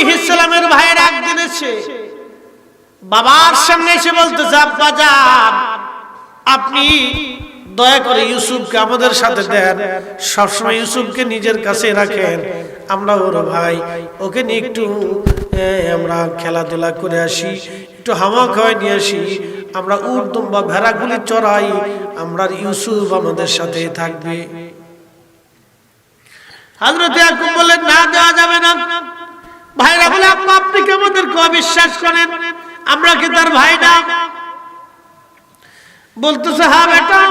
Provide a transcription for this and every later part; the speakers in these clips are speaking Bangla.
আলাইহিস সালামের ভাইয়ের একদিন এসে বাবার সামনে এসে বলতেছে, আব্বা জান আপনি দয়া করে ইউসুফকে আমাদের সাথে দেন, সবসময় ইউসুফকে নিজের কাছে রাখেন, আমরা ওর ভাই, ওকে নিয়ে একটু আমরা খেলাধুলা করে আসি, একটু হাওয়া খাওয়াই নিয়ে আসি, আমরা উট দুম্বা ভেড়াগুলি চড়াই, আমরা ইউসুফ আমাদের সাথে থাকবে। হযরত ইয়াকুব বললেন, না দেওয়া যাবে না। ভাইরা বলে, আব্বা আপনি কি আমাদেরকে অবিশ্বাস করেন? আমরা কি তার ভাই না? বলতেছে, হ্যাঁ বেটা,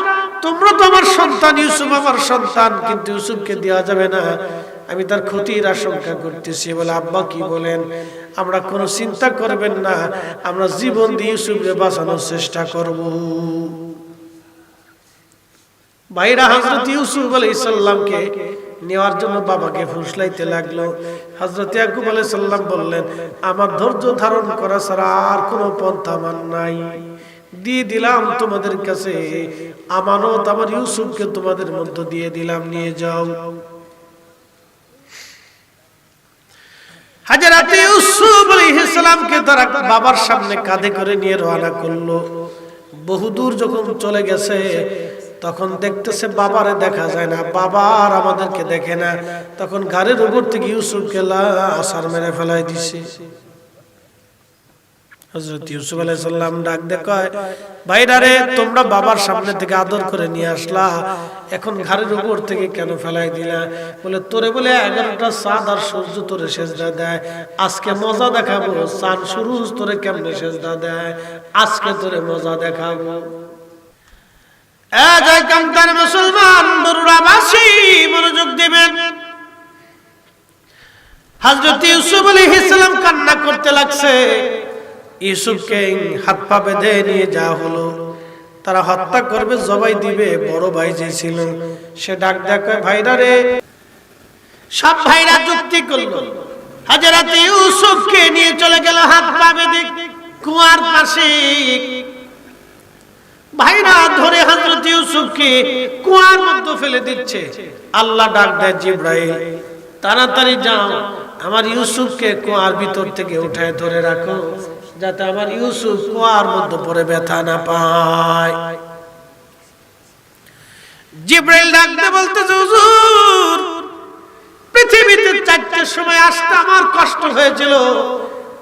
তোমরা তো আমার সন্তান, ইউসুফ আমার সন্তান, কিন্তু ইউসুফকে দেওয়া যাবে না, আমি তার ক্ষতির আশঙ্কা করতেছি। বলে, আব্বা কি বলেন? আমরা কোনো চিন্তা করবেন না, আমরা জীবন দিয়ে ইউসুফকে বাঁচানোর চেষ্টা করব। ভাইরা হযরত ইউসুফ আলাইহিস সালামকে নেওয়ার জন্য বাবাকে ফুসলাইতে লাগলো। হযরত ইয়াকুব আলাইহিস সালাম বললেন, আমার ধৈর্য ধারণ করা ছাড়া আর কোনো পন্থা আমার নাই, দিয়ে দিলাম তোমাদের কাছে আমানত, আমার ইউসুফকে তোমাদের মধ্যে দিয়ে দিলাম, নিয়ে যাও। হযরত ইউসুফ আলাইহিস সালামকে তারা বাবার সামনে কাঁধে করে নিয়ে রওনা করলো। বহুদূর যখন চলে গেছে তখন দেখতেছে বাবারে দেখা যায় না, বাবার আমাদেরকে দেখে না। তখন ঘাড়ের উপর থেকে ইউসুফকে আছাড় মেরে ফেলাই দিছে। হযরত ইউসুফ আলাইহিস সালাম ডাক দিয়ে কয়, ভাইরা রে, তোমরা বাবার সামনে থেকে আদর করে নিয়ে আসলা, এখন ঘাড়ের উপর থেকে কেন ফেলাই দিলা? বলে, তোরে বলে 11টা চাঁদ আর সূর্য তোরে সেজদা দেয়, আজকে মজা দেখাবো, চাঁদ সূর্য তোরে কেমনে সেজদা দেয়, আজকে তোরে মজা দেখাবো। জয় কান্তার মুসলমান বরুড়াবাসী মনোযোগ দিবেন। হযরত ইউসুফ আলাইহিস সালাম কান্না করতে লাগছে। ইউসুফকে হাত পা বেঁধে নিয়ে যাওয়া হলো, তারা হত্যা করবে, জবাই দিবে। বড় ভাই যে ছিল সে ডাক দেয়, ভাইরা রে, সব ভাইরা যুক্তি করলো। হযরত ইউসুফকে নিয়ে চলে গেল হাত পা বেঁধে কুয়ার পাশে। ভাইরা ধরে হযরত ইউসুফকে কুয়ার মধ্যে ফেলে দিচ্ছে। আল্লাহ ডাক দেয়, জিবরাইল তাড়াতাড়ি যাও, আমার ইউসুফকে কুয়ার ভিতর থেকে উঠায় ধরে রাখো, যাতে আমার ইউসুফ কুয়ার মধ্যে পড়ে ব্যথা না পায়। জিবরাইল ডাক দিয়ে বলতেছে, হুজুর, পৃথিবীতে 4টার সময় আসতে আমার কষ্ট হয়েছিল,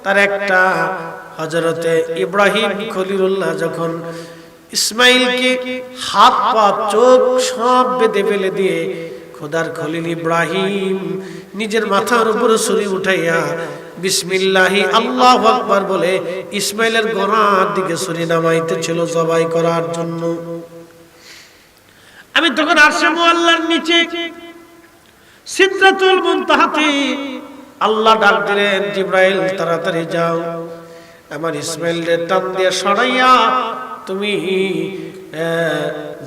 তার একটা হযরতে ইব্রাহিম খলিলুল্লাহ যখন ইসমাইলকে হাত পা চোখ সব বেঁধে ফেলে দিয়ে খোদার খলিল ইব্রাহিম নিজের মাথার উপরে ছুরি উঠাইয়া বিসমিল্লাহি আল্লাহু আকবার বলে ইসমাইলের গলার দিকে ছুরি নামাইতেছিল জবাই করার জন্য। আমি তখন আরশে মুআল্লার নিচে সিদরাতুল মুনতাহাতে আল্লাহ ডাক দিলেন, জিবরাইল তাড়াতাড়ি যাও, আমার ইসমাইলের টান দিয়ে সরাইয়া তুমি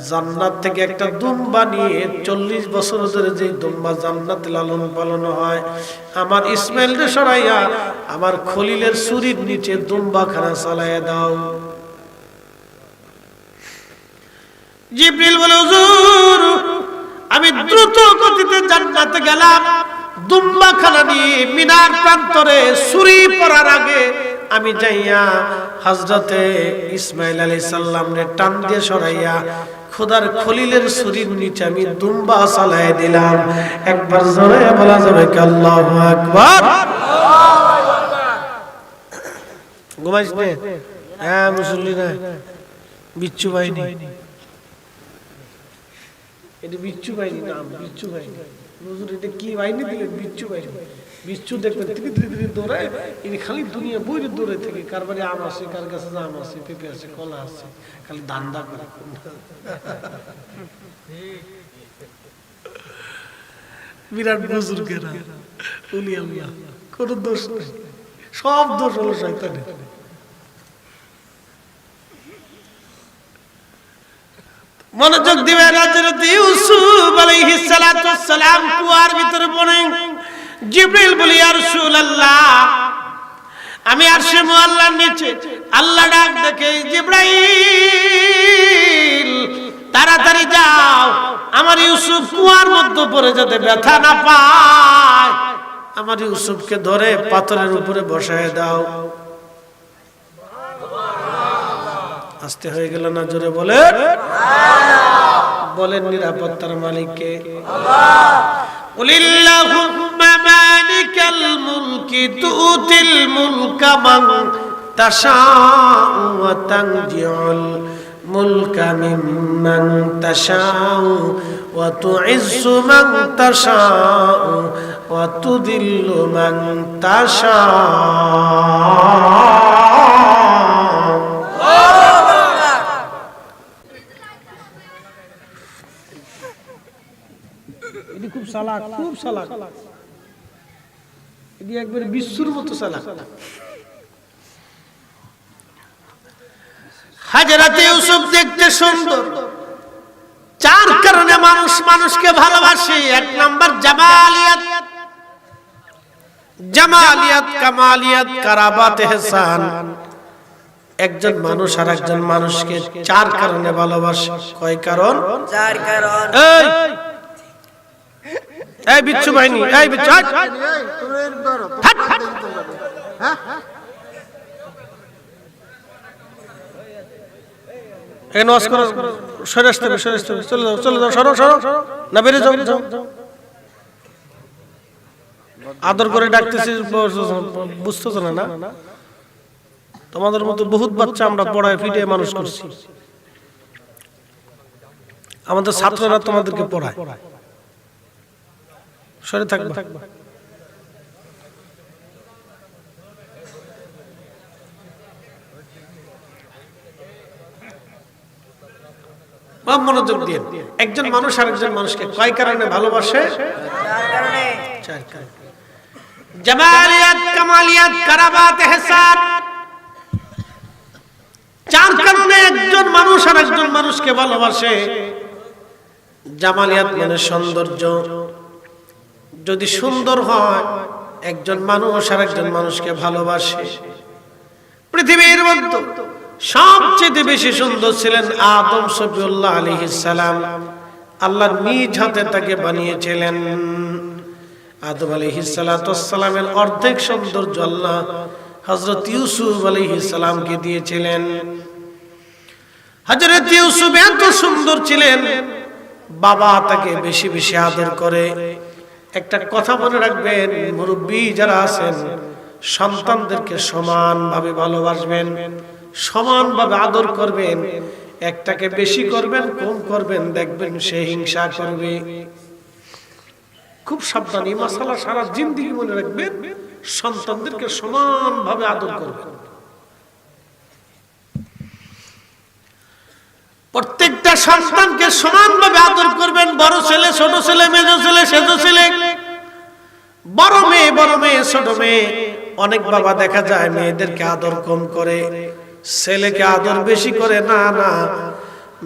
জান্নাত থেকে একটা দুম্বা নিয়ে 40 বছর ধরে যে দুম্বা জান্নাতে লালন পালন হয়, আমার ইসমাইলকে সরাইয়া আমার খলিলের ছুরির নিচে দুম্বা খানা চালাইয়া দাও। জিবরিল বলে, হুজুর, আমি দ্রুত গতিতে জান্নাতে গেলাম, দুম্বা খানা নিয়ে মিনার প্রান্তরে ছুরি পড়ার আগে আমি যাইয়া হযরতে ইসমাইল আলাইহিস সালামকে টান দিয়ে সরাইয়া খোদার খলিলের ছুরির নিচে আমি দুম্বা চালায় দিলাম। একবার জোরে বলা যাবে কি আল্লাহু আকবার? ঘুমাইস নে? হ্যাঁ মুসল্লিরা, বিচ্ছু বাহিনী, এটা বিচ্ছু বাহিনী নাম, বিচ্ছু বাহিনী। হুজুর এটা কি বাহিনী দিলেন? বিচ্ছু বাহিনী। বিচ্ছু দেখবেন ধীরে দৌড়ায়, ইনি খালি দুনিয়া বইরে দৌড়ে থেকে, কার বাড়ি আম আছে, কার কাছে আম আছে, পেঁপে আছে, কলা আছে, খালি ধান্দা করে। বিরাট বুজুর্গেরা, উলি আল্লাহ, কোন দোষ নেই, সব দোষ হলো শয়তানের। মনোযোগ দিবেন। হযরত ইউসুফ আলাইহিস সালাতু ওয়াস সালাম কুয়ার ভিতরে পড়ে। জিবরিল বলি, ইয়া রাসূলুল্লাহ, আমি আরশে মুআল্লার নিচে। আল্লাহ ডাক দেখে, জিবরাইল তাড়াতাড়ি যাও, আমার ইউসুফ কুয়ার মধ্যে পড়ে যাতে ব্যথা না পায়। আমার ইউসুফকে ধরে পাথরের উপরে বসায় দাও। আস্তে হয়ে গেল না? জোরে বলে বলেন নিরাপত্তার মালিককে। কুলিল্লাহুম্মা মালিকাল মুলকি তুতিল মুলকা মান তাশাউ ওয়া তানজিউল মুলকা মিম্মান তাশাউ ওয়া তুইজ্জু মান তাশাউ ওয়া তুযিল্লু মান তাশাউ। এটি খুব চালাক, খুব চালাক, এটি একবারে বিশ্বর মতো চালাক। হযরত ইউসুফ দেখতে সুন্দর, চার কারণে মানুষ মানুষকে ভালোবাসে। এক নাম্বার জামালিয়াত, জামালিয়াত, কামালিয়াত, কারাবাত, ইহসান। একজন মানুষ আর একজন মানুষকে চার কারণে ভালোবাসে। কয় কারণ? চার কারণ। এই বিচ্ছু বাহিনী, এই বিচ্ছু, এই নওয়াজ করো, সরে আসতে হবে, সরে আসতে হবে, চলে যাও, চলে যাও, সরো, সরো, না বেরে যাও, যাও। আদর করে ডাকতেছি, বুঝতেছ না? না, তোমাদের মতো বহুত বাচ্চা আমরা পড়ায় ফিটিয়ে মানুষ করছি। আমাদের ছাত্ররা তোমাদেরকে পড়ায়। সরে থাকবা। মনোযোগ দিয়ে। একজন মানুষ আর একজন মানুষকে কয় কারণে ভালোবাসে? চার কারণে। জামালিয়াত, কামালিয়াত, কারাবাত, ইহসান। চার কারণে একজন মানুষ আর একজন মানুষকে ভালোবাসে। জামালিয়াত মানে সৌন্দর্য। যদি সুন্দর হয়, একজন মানুষ আর একজন মানুষকে ভালোবাসে। পৃথিবীর মধ্যে সবচেয়ে বেশি সুন্দর ছিলেন আদম সফিউল্লাহ আলাইহিস সালাম। আল্লাহ নিজ হাতে তাকে বানিয়েছিলেন। আদম আলাইহিস সালামের অর্ধেক সৌন্দর্য আল্লাহ হযরত ইউসুফ আলাইহিস সালামকে দিয়েছিলেন। হযরত ইউসুফ এত সুন্দর ছিলেন, বাবা তাকে বেশি বেশি আদর করে। একটা কথা মনে রাখবেন, মুরব্বী যারা আছেন সন্তানদেরকে সমানভাবে ভালোবাসবেন, সমানভাবে আদর করবেন। একটাকে বেশি করবেন, কম করবেন, দেখবেন সে হিংসা করবে। খুব সাবধান, এই মাসালা সারা জিন্দেগি মনে রাখবেন। সন্তানদেরকে সমানভাবে আদর করবেন। প্রত্যেকটা সন্তানকে সমানভাবে আদর করবেন। বড় ছেলে, ছোট ছেলে, মেজো ছেলে, সেজো ছেলে, বড় মেয়ে, বড় মেয়ে, ছোট মেয়ে। অনেক বাবা দেখা যায় মেয়েদেরকে আদর কম করে, ছেলেকে আদর বেশি করে। না না,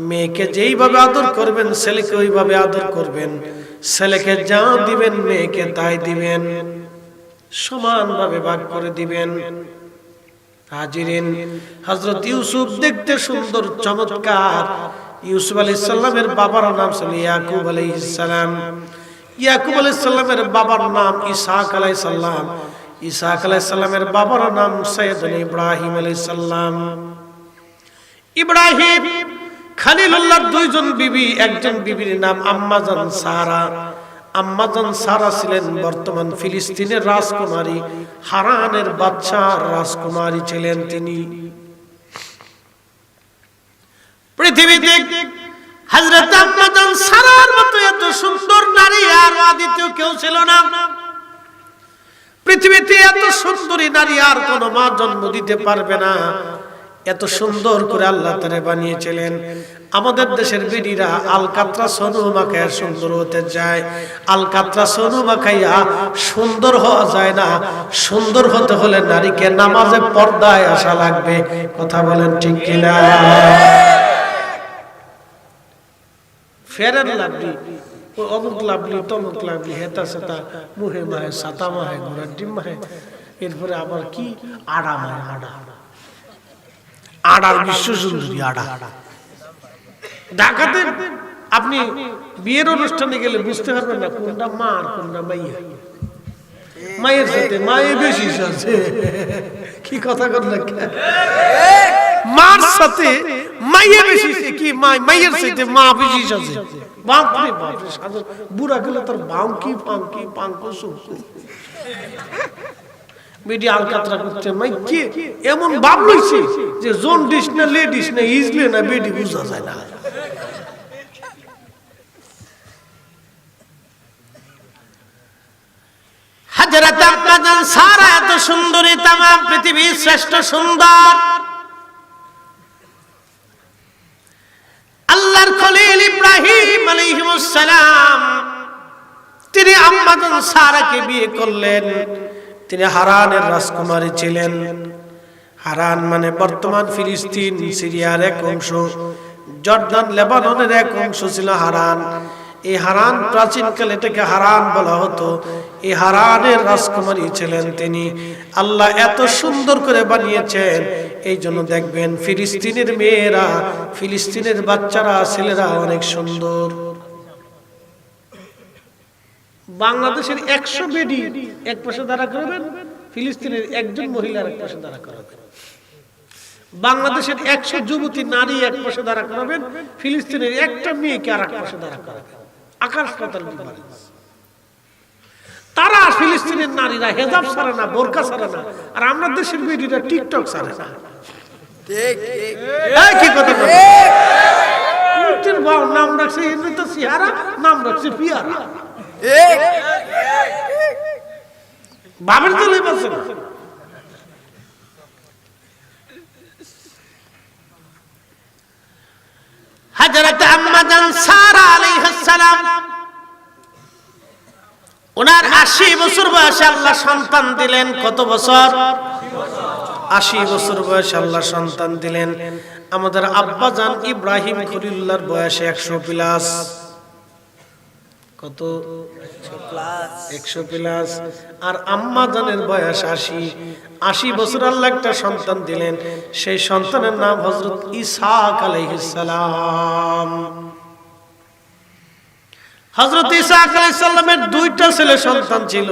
মেয়েকে যেইভাবে আদর করবেন ছেলেকে ওইভাবে আদর করবেন। ছেলেকে যা দিবেন মেয়েকে তাই দিবেন, সমানভাবে ভাগ করে দিবেন। হাজিরিন, হযরত ইউসুফ দেখতে সুন্দর, চমৎকার। ইউসুফ আলাইহিস সালামের বাবার নাম ছিল ইয়াকুব আলাইহিস সালাম। ইয়াকুব আলাইহিস সালামের বাবার নাম ইসহাক আলাইহিস সালাম। ইসহাক আলাইহিস সালামের বাবার নাম সাইয়েদনা ইব্রাহিম আলাইহিস সালাম। ইব্রাহিম খলিলুল্লাহর দুইজন বিবি, একজন বিবির নাম আম্মাজান সারা। আম্মাজান সারা ছিলেন বর্তমান ফিলিস্তিনের রাজকুমারী, হারানের বাদশার রাজকুমারী ছিলেন তিনি। পৃথিবীতে হযরত আম্মাজান সারার মতো এত সুন্দর নারী আর দ্বিতীয় কেউ ছিল না। পৃথিবীতে এত সুন্দরী নারী আর কোন মা জন্ম দিতে পারবে না। এত সুন্দর করে আল্লাহ তাআলা বানিয়েছিলেন। আমাদের দেশের বিড়িরা আলকাতরা সোনু মাখায় সুন্দর হতে যায়। আলকাতরা সোনু মাখাইয়া সুন্দর হওয়া যায় না। সুন্দর হতে হলে নারীকে নামাজে পর্দায় আসা লাগবে। কথা বলেন ঠিক কিনা? ফেরেন লাভলি, অমুক লাভলি, তমুক লাভলি, হেতা সেতা, মুহে মাহে, সাতা মাহে, ঘোড়ার ডিম মাহে, এরপরে আবার কি আড়া মাহে, আড়া, আড়ার বিশ্ব সুন্দরী আড়া। ঢাকাতে আপনি বিয়ের অনুষ্ঠানে গেলে বুঝতে পারবেন না কোনটা মা আর কোনটা মাইয়া। মায়ের সাথে মায়ে বেশি সাজে। কি কথা বললেন? মার সাথে মায়ে বেশি কি মায়ের সাথে মা বেশি সাজে। বাপ রে বাপ, সাজে বুড়া গেলে তার বাউকি ফাউকি পাঙ্কো সুকু মিডিয়া আলকাতরা করতে মাই কি এমন ভাব লইছে যে জোন ডিশ না লেডিস না ইজলে না বেডি বুঝা যায় না। হযরত আম্মাজান সারা এত সুন্দরী, তাম পৃথিবীর শ্রেষ্ঠ সুন্দর আল্লাহর খলিল ইব্রাহিম আলাইহিস সালাম, তিনি আম্মাজান সারাকে বিয়ে করলেন। তিনি হারানের রাজকুমারী ছিলেন। হারান মানে বর্তমান ফিলিস্তিন, সিরিয়ার এক অংশ, জর্দান লেবাননের এক অংশ ছিল হারান। এই হারান প্রাচীনকালে এটাকে হারান বলা হতো। এই হারানের রাজকুমারী ছিলেন তিনি। আল্লাহ এত সুন্দর করে বানিয়েছেন, এই জন্য দেখবেন ফিলিস্তিনের মেয়েরা, ফিলিস্তিনের বাচ্চারা, ছেলেরা অনেক সুন্দর। বাংলাদেশের 100 বেডি এক পাশে দাঁড়া করবেন, ফিলিস্তিনের একজন মহিলার এক পাশে দাঁড়া করাবেন। বাংলাদেশের 100 যুবতী নারী এক পাশে দাঁড়া করাবেন, ফিলিস্তিনের একটা মেয়েকে আর এক পাশে দাঁড়া করাবেন। আকাশ পাতাল ডিফারেন্স। তারা ফিলিস্তিনের নারীরা হেজাব ছাড়ে না, বোরকা ছাড়ে না, আর আমরা দেশের বেডিরা টিকটক ছাড়ে না। ঠিক এই কি কথা বলে? মুক্তির বাউ নাম রাখছে তো সিহারা, নাম রাখছে পিয়ারা। বাবার চলে বসে হযরত আম্মাজান সারা আলাইহিস সালাম, ওনার 80 বছর বয়সে আল্লাহ সন্তান দিলেন। কত বছর? 80 বছর বয়সে আল্লাহ সন্তান দিলেন। আমাদের আব্বাজান ইব্রাহিম খলিলুল্লাহর বয়সে 100 প্লাস। কত? 100 প্লাস। আর আম্মা জানের বয়স 80। 80 বছর আল্লাহ একটা সন্তান দিলেন। সেই সন্তানের নাম হযরত ইসহাক আলাইহিস সালাম। হযরত ইসহাক আলাইহিস সালামের 2টা ছেলে সন্তান ছিল।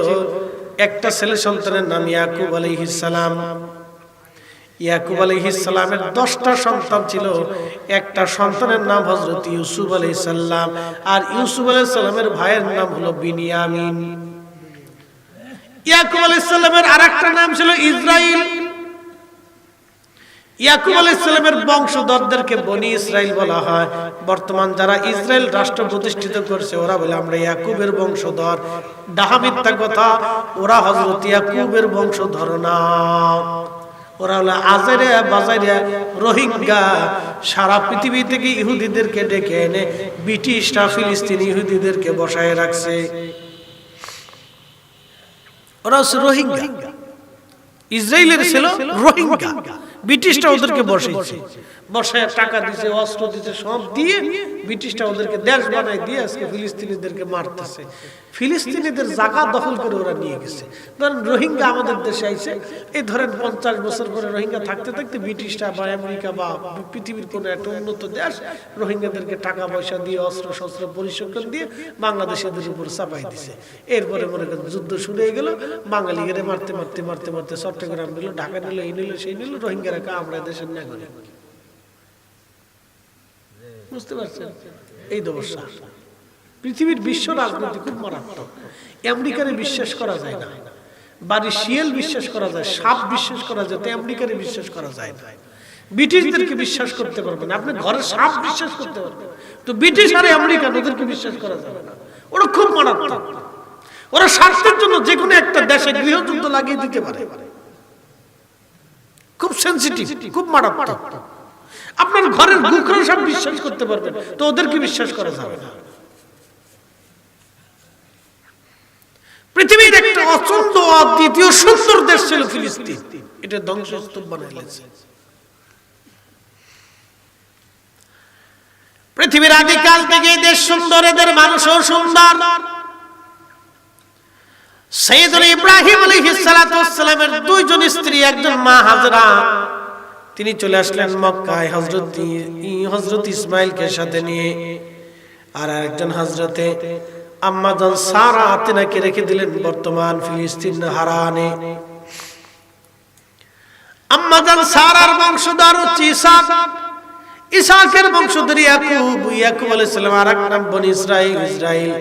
একটা ছেলে সন্তানের নাম ইয়াকুব আলাইহিস সালাম। ইয়াকুব আলাইহিস সালামের 10টা সন্তান ছিল। একটা সন্তানের নাম হযরত ইউসুফ আলাইহিস সালাম, আর ইউসুফ আলাইহিস সালামের ভাইয়ের নাম হলো বিনিয়ামিন। ইয়াকুব আলাইহিস সালামের আরেকটা নাম ছিল ইসরাইল। ইয়াকুব আলাইহিস সালামের বংশধরদেরকে বনি ইসরাইল বলা হয়। বর্তমান যারা ইসরায়েল রাষ্ট্র প্রতিষ্ঠিত করছে ওরা বলে আমরা ইয়াকুবের বংশধর। ডাহা মিথ্যা কথা, ওরা হযরত ইয়াকুবের বংশধর না। ওরা হলো আজেরে বাজারে রোহিঙ্গা। সারা পৃথিবী থেকে ইহুদিদেরকে ডেকে এনে ব্রিটিশরা ফিলিস্তিনি ইহুদিদেরকে বসায় রাখছে। ওরা হচ্ছে রোহিঙ্গা। ইসরায়েলের ছিল রোহিঙ্গা, ব্রিটিশরা ওদেরকে বসাইছে। বসায় টাকা দিছে, অস্ত্র দিছে, সব দিয়ে ব্রিটিশরা ওদেরকে দেশ বানাই দিয়ে আজকে ফিলিস্তিনিদেরকে মারতেছে। ফিলিস্তিনিদের জায়গা দখল করে ওরা নিয়ে গেছে। ধরেন রোহিঙ্গা আমাদের দেশে আইছে, এই ধরেন 50 বছর পরে রোহিঙ্গা থাকতে থাকতে ব্রিটিশরা বা আমেরিকা বা পৃথিবীর কোনো একটা উন্নত দেশ রোহিঙ্গাদেরকে টাকা পয়সা দিয়ে, অস্ত্র শস্ত্র পরিসংখ্যান দিয়ে বাংলাদেশিদের উপর চাপাই দিছে। এরপরে মনে করেন যুদ্ধ শুরু হয়ে গেল। বাঙালিদের মারতে মারতে মারতে মারতে চট্টগ্রাম নিল, ঢাকা নিল, এই নিল সেই নিল, রোহিঙ্গারা আমরা দেশের নাগরিক। বুঝতে পারছেন? এই দশা। পৃথিবীর বিশ্ব রাজনীতি খুব মারাত্মক। আমেরিকারে বিশ্বাস করা যায় না, বাড়ির শিয়াল বিশ্বাস করা যায়, সাপ বিশ্বাস করা যায়, তো আমেরিকারে বিশ্বাস করা যায় না। ব্রিটিশদেরকে বিশ্বাস করতে পারবেন, আপনি ঘরের সাপ বিশ্বাস করতে পারবেন, তো ব্রিটিশ আর আমেরিকান ওদেরকে বিশ্বাস করা যাবে না। ওরা খুব মারাত্মক। ওরা স্বার্থের জন্য যে কোনো একটা দেশে গৃহযুদ্ধ লাগিয়ে দিতে পারে। খুব সেনসিটিভ, খুব মারাত্মক। আপনার ঘরের গুকরা সব বিশ্বাস করতে পারবেন, তো ওদেরকে বিশ্বাস করা যাবে না। পৃথিবীর একটা অচন্দ্র অদ্বিতীয় সুন্দর দেশ ছিল ফিলিস্তিন, এটা ধ্বংসস্তূপ বানাইছে। পৃথিবীর আদিকাল থেকে দেশ সুন্দর, এদের মানুষও সুন্দর। সাইয়েদুল ইব্রাহিম আলাইহিস সালাতু ওয়াস সালামের 2 জন স্ত্রী, একজন মা হাজরা, তিনি চলে আসলেন মক্কায় হযরত ইসমাইলকে সাথে নিয়ে, আর একজন হযরতে আম্মা জান সারা তিনাকে রেখে দিলেন বর্তমান ফিলিস্তিন হারানে। আম্মা জান সারার বংশধর হচ্ছে ইসহাক, ইসহাকের বংশধর ইয়াকুব, ইয়াকুব আলাইহিস সালাম আর এক নাম বনি ইসরাইল, ইসরাইল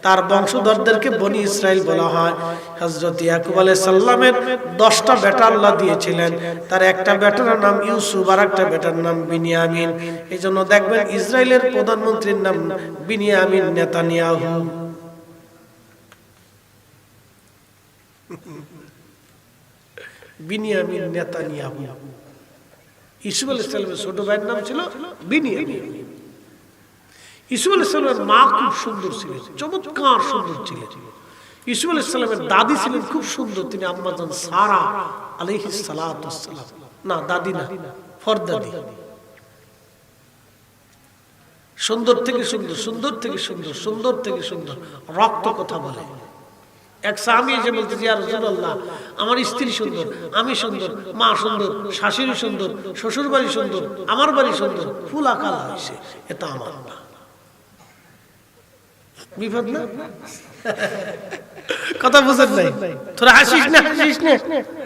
তার বংশধরদেরকে বনি ইসরাইল বলা হয়। হযরত ইয়াকুব আলাইহিস সালামের 10টা বেটা আল্লাহ দিয়েছিলেন, তার একটা বেটার নাম ইউসুফ আর একটা বেটার নাম বিনিয়ামিন। এইজন্য দেখবেন ইসরাইলের প্রধানমন্ত্রীর নাম বিনিয়ামিন নেতানিয়াহু। বিনিয়ামিন নেতানিয়াহু। ইউসুফ আলাইহিস সালামের ছোট ভাইয়ের নাম ছিল বিনিয়ামিন। ইউসুফ আলাইহিস সালামের মা খুব সুন্দর ছিলেন, চমৎকার সুন্দর ছিলেন। ইউসুফ আলাইহিস সালামের দাদি ছিলেন খুব সুন্দর, তিনি আম্মা জান সারা আলাইহিস সালাতু ওয়াস সালাম, না দাদি না, ফরদাদি। সুন্দর থেকে সুন্দর, সুন্দর থেকে সুন্দর, সুন্দর থেকে সুন্দর, রক্ত কথা বলে। এক স্বামী এসে বলতেছে, ইয়া রাসূলুল্লাহ, আমার স্ত্রী সুন্দর, আমি সুন্দর, মা সুন্দর, শাশুড়ি সুন্দর, শ্বশুর বাড়ি সুন্দর, আমার বাড়ি সুন্দর, ফুল আকাল হয়েছে, এটা আমার না। বিপদ না? কথা বুঝেন নাই? তোরা হাসিস না, হাসিস না,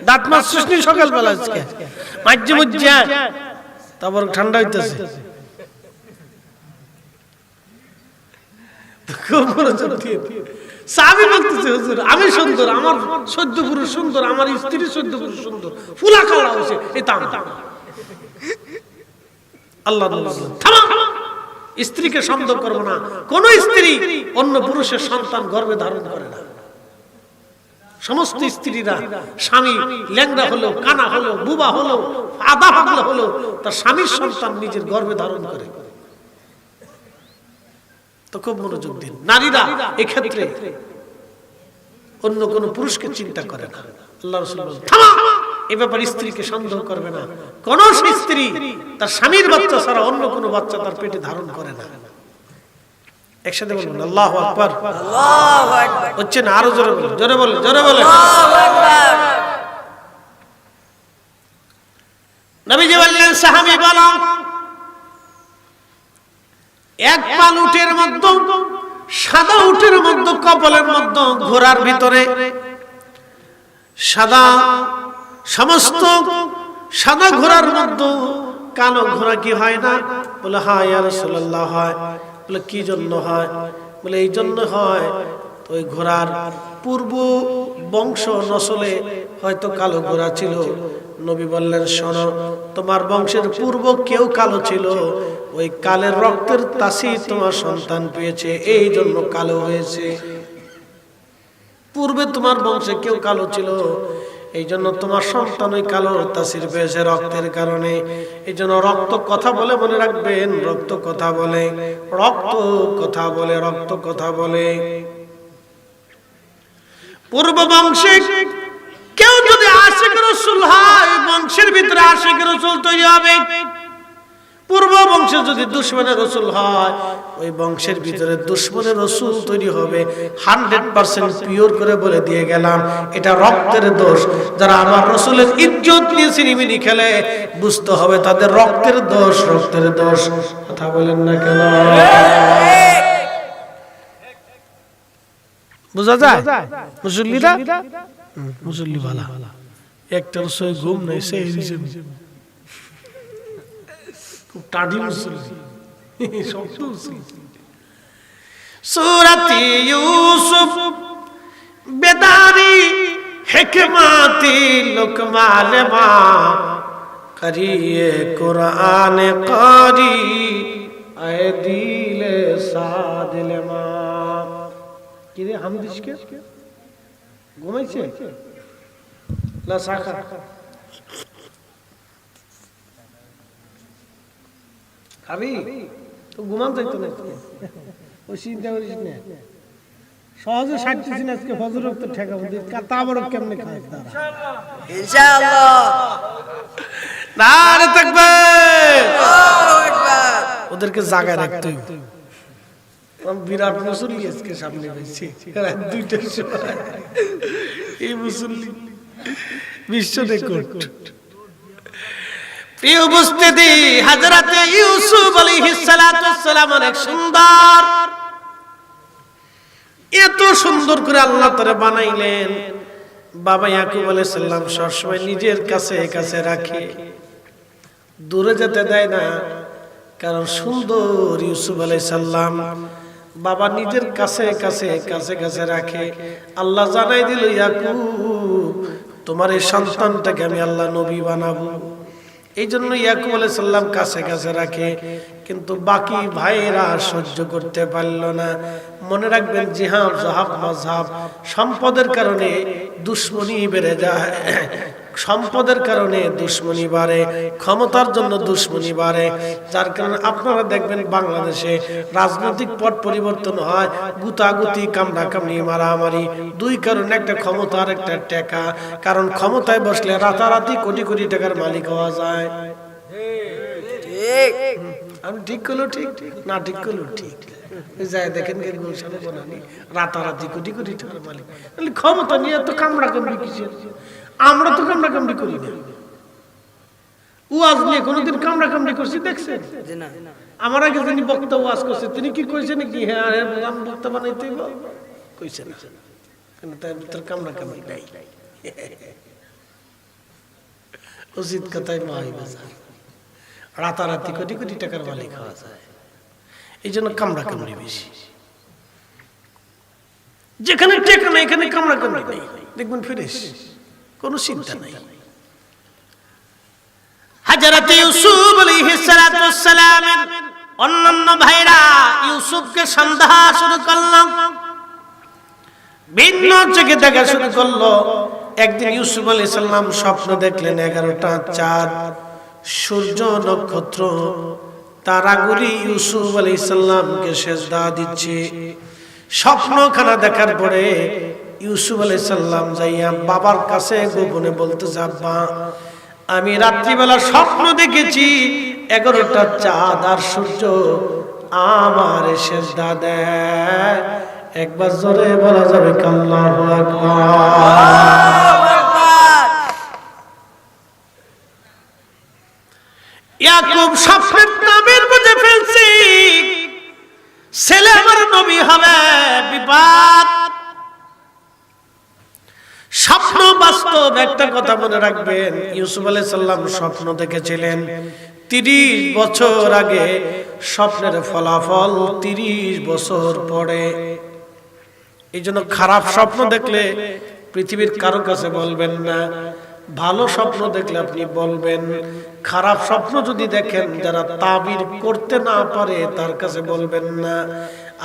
দাঁত মারছিস নি সকালবেলা আজকে মাঝে মধ্যে, তারপর ঠান্ডা হইতেছে। খুব মনোযোগ দিয়ে সাহাবী বলতেছে, হুজুর আমি সুন্দর, আমার 14 পুরুষ সুন্দর, আমার স্ত্রী 14 পুরুষ সুন্দর, ফুলা কালা হয়েছে, এটা আল্লাহ থামা, স্ত্রীকে সন্দেহ করবো না। কোন স্ত্রী অন্য পুরুষের সন্তান গর্ভে ধারণ করে না। সমস্ত স্ত্রীরা স্বামী ল্যাংড়া হলো, কানা হলো, বুবা হলো, আধা পাগলা হলো, তার স্বামীর সন্তান নিজের গর্ভে ধারণ করে। তো খুব মনোযোগ দিন, নারীরা এক্ষেত্রে অন্য কোন পুরুষকে চিন্তা করে না। আল্লাহ রাসূল বলেন, থামা, এই ব্যাপারে স্ত্রীকে সন্দেহ করবে না। কোন স্ত্রী তার স্বামীর বাচ্চা ছাড়া অন্য কোন বাচ্চা তার পেটে ধারণ করে না। একসাথে বলুন আল্লাহু আকবার। আল্লাহু আকবার। হচ্ছে না? আরো জোরে বলুন, জোরে বলুন, জোরে বলুন। আল্লাহু আকবার। নবীজি বললেন, সাহাবী বলো, এক পাল উটের মধ্যে, সাদা উটের মধ্যে, কপালের মধ্যে, ঘোড়ার ভিতরে সাদা, সমস্ত সাদা ঘোড়ার মধ্যে কালো ঘোড়া কি হয় না? বলে হ্যাঁ ইয়া রাসূলুল্লাহ হয়। বলে কি জন্য হয়? বলে এই জন্য হয়, ওই ঘোড়ার পূর্ব বংশ নসলে হয়তো কালো ঘোড়া ছিল। নবী বললেন, শোনো, তোমার বংশের পূর্ব কেউ কালো ছিল, ওই কালের রক্তের তাসির তোমার সন্তান পেয়েছে, এই জন্য কালো হয়েছে। পূর্বে তোমার বংশে কেউ কালো ছিল, এই জন্য তোমার সন্তান ওই কালো তাসির পেয়েছে রক্তের কারণে। এই জন্য রক্ত কথা বলে, মনে রাখবেন, রক্ত কথা বলে, রক্ত কথা বলে, রক্ত কথা বলে। পূর্ব বংশে কেউ যদি আশিক রাসূল হয়, বংশের ভিতরে আশিক রাসূল তৈরি হবে। পূর্ব বংশে যদি দুশমনের রাসূল হয়, ওই বংশের ভিতরে দুশমনের রাসূল তৈরি হবে। 100% পিওর করে বলে দিয়ে গেলাম, এটা রক্তের দোষ। যারা আমার রাসূলের ইজ্জত নিয়ে সিনেমিনি খেলে, বুঝতে হবে তাদের রক্তের দোষ, রক্তের দোষ। কথা বলেন না কেন? বুঝা যায়? মুসল্লিরা, মুসল্লি ভালো, একটা রসই ঘুম নাই, সেই হিসেবে খুব টাডি মুসল্লি, শক্ত মুসল্লি। সূরাত ইউসুফ বেদারি হিকমাতি লুকমান মা করিয়ে কুরআন কারি আয় দিলে সাদিল মা। কি রে হামদিসকে ঘুমাইছে না? শাখা খাবি তো ঘুমান যাইতো না, ওই চিন্তা করিস না। সহজে সাজতেছি না আজকে, ফজর তো ঠেকাবো, তা বড় কেমনে খায় ইনশাআল্লাহ। নারে তাকবীর, আল্লাহু আকবার। ওদেরকে জায়গায় রাখতে হবে। বিরাট মুসল্লি আজকে সামনে পেয়েছি, রাত 2টার সময় এই মুসল্লি বিশ্ব রেকর্ড। প্রিয় উপস্থিতি, হযরত ইউসুফ আলাইহিস সালাতু ওয়াস সালাম অনেক সুন্দর, এত সুন্দর করে আল্লাহ তাআলা বানাইলেন। বাবা ইয়াকুব আলাইহিস সালাম সবসময় নিজের কাছে কাছে রাখে, দূরে যেতে দেয় না, কারণ সুন্দর ইউসুফ আলাইহিস সালাম বাবা নিজের কাছে কাছে কাছে কাছে রাখে। আল্লাহ জানাই দিল, ইয়াকুব তোমার এই সন্তানটাকে আমি আল্লাহ নবী বানাবো। এই জন্য ইয়াকুব আলাইহিস সালাম কাছে কাছে রাখে, কিন্তু বাকি ভাইরা সহ্য করতে পারল না। মনে রাখবেন, জিহাদ জাহাব মাযহাব, সম্পদের কারণে দুশ্মনী বেড়ে যায়, সম্পদের কারণে দুশ্মনী বাড়ে, ক্ষমতার জন্য দুশ্মনী বাড়ে। যার কারণে আপনারা দেখবেন বাংলাদেশে রাজনৈতিক পট পরিবর্তন হয়, গুতাগুতি, কামড়াকামড়ি, মারামারি, দুই কারণে, একটা ক্ষমতা আর একটা টাকা। কারণ ক্ষমতায় বসলে রাতারাতি কোটি কোটি টাকার মালিক হওয়া যায়। আমি ঠিক করলো ঠিক, না ঠিক করলো ঠিক, যায় দেখেন গুলশানে বনানি রাতারাতি কোটি কোটি টাকার মালিক। ক্ষমতা নিয়ে তো কামড়াকামড়ি কিসের? আমরা তো কামড়াকামড়ি করি না। ওয়াজ নিয়ে কোনোদিন কামড়াকামড়ি করছি দেখছেন? আমার আগে যিনি বক্তা ওয়াজ করছে তিনি কি কইছেন কি হ্যাঁ আমি বক্তা বানাইতে কইছেন না, কিন্তু তার ভিতর কামড়াকামড়ি নাই। উচিত কথাই মাই বাজার, রাতারাতি কোটি কোটি টাকার মালিক হওয়া যায়। এই জন্য কামড়াকামড়ি বেশি। যেখানে টাকা নাই এখানে কামড়াকামড়ি নেই, দেখবেন ফ্রেশ, কোনো চিন্তা নাই। হযরত ইউসুফ আলাইহিস সালাতু ওয়াস সালামের অন্যান্য ভাইরা ইউসুফকে সন্দেহ শুরু করলো, ভিন্ন চোখে দেখা শুরু করলো। একদিন ইউসুফ আলাইহিস সালাম স্বপ্ন দেখলেন 11টা চাঁদ, সূর্য, নক্ষত্র, তারাগুলি ইউসুফ আলাইহিস সালামকে সেজদা দিচ্ছে। স্বপ্নখানা দেখার পরে ইউসুফ আলাইহিস সালাম যাইয়া বাবার কাছে গোপনে বলতে, আব্বা আমি রাত্রিবেলা স্বপ্ন দেখেছি 11টা চাঁদ আর সূর্য আমার সেজদা দেয়। একবার জোরে বলা যাবে আল্লাহু আকবার। ইয়াকুব স্বপ্নের তাবির বুঝে ফেলছি, ছেলে আমার নবী হবে, বিপদ। স্বপ্ন বাস্তব। একটা কথা মনে রাখবেন, ইউসুফ আলাইহিস সালাম স্বপ্ন দেখেছিলেন 30 বছর আগে, স্বপ্নের ফলাফল 30 বছর পরে। এই জন্য খারাপ স্বপ্ন দেখলে পৃথিবীর কারো কাছে বলবেন না, ভালো স্বপ্ন দেখলে আপনি বলবেন। খারাপ স্বপ্ন যদি দেখেন যারা তাবির করতে না পারে তার কাছে বলবেন না।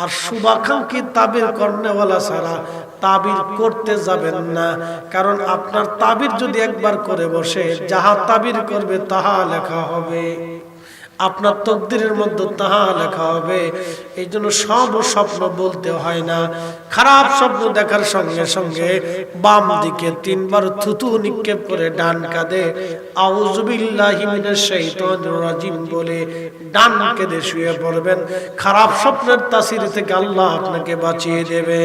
আর শুভাকাঙ্ক্ষী তাবির করনেওয়ালা ছাড়া তাবির করতে যাবেন না, কারণ আপনার তাবির যদি একবার করে বসে, যাহা তাবির করবে তাহা লেখা হবে, আপনার তকদিরের মধ্যে তাহা লেখা হবে। এই জন্য সব স্বপ্ন বলতে হয় না। খারাপ স্বপ্ন দেখার সঙ্গে সঙ্গে বাম দিকে 3 বার থুতু নিক্ষেপ করে ডান কাঁধে আউযু বিল্লাহি মিনাশ শাইতানির রাজিম বলে ডান কাঁধে শুয়ে পড়বেন। খারাপ স্বপ্নের তাসির থেকে আল্লাহ আপনাকে বাঁচিয়ে দেবে।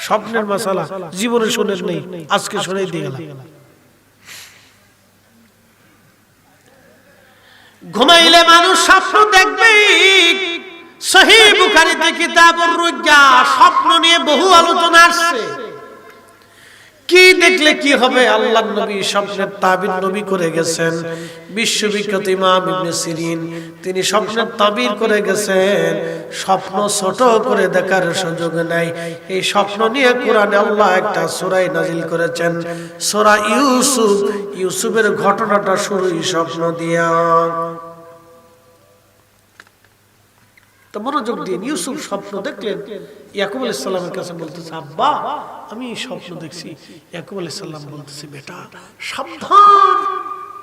স্বপ্নের মাসালা জীবনে শুনেন নেই, আজকে শুনেই দিয়ে গেলাম। ঘুমাইলে মানুষ স্বপ্ন দেখবে। সহিহ বুখারীতে কিতাবুর রুজ্জা স্বপ্ন নিয়ে বহু আলোচনা আসছে। কি দেখলে কি হবে? আল্লাহর নবী স্বপ্নের তাবির নবী করে গেছেন। বিশ্ববিখ্যাত ইমাম ইবনে সিরিন তিনি স্বপ্নের তাবির করে গেছেন। স্বপ্ন ছোট করে দেখার সুযোগ নাই। এই স্বপ্ন নিয়ে কোরআনে আল্লাহ একটা সূরা নাজিল করেছেন, সূরা ইউসুফ। ইউসুফের ঘটনাটা শুরুই স্বপ্ন দিয়া। তো মনোযোগ দিন। ইউসুফ স্বপ্ন দেখলেন, ইয়াকুব আলাইহিস সালামের কাছে বলতেছে, আব্বা আমি স্বপ্ন দেখছি। ইয়াকুব আলাইহিস সালাম বলতেছে, বেটা সাবধান,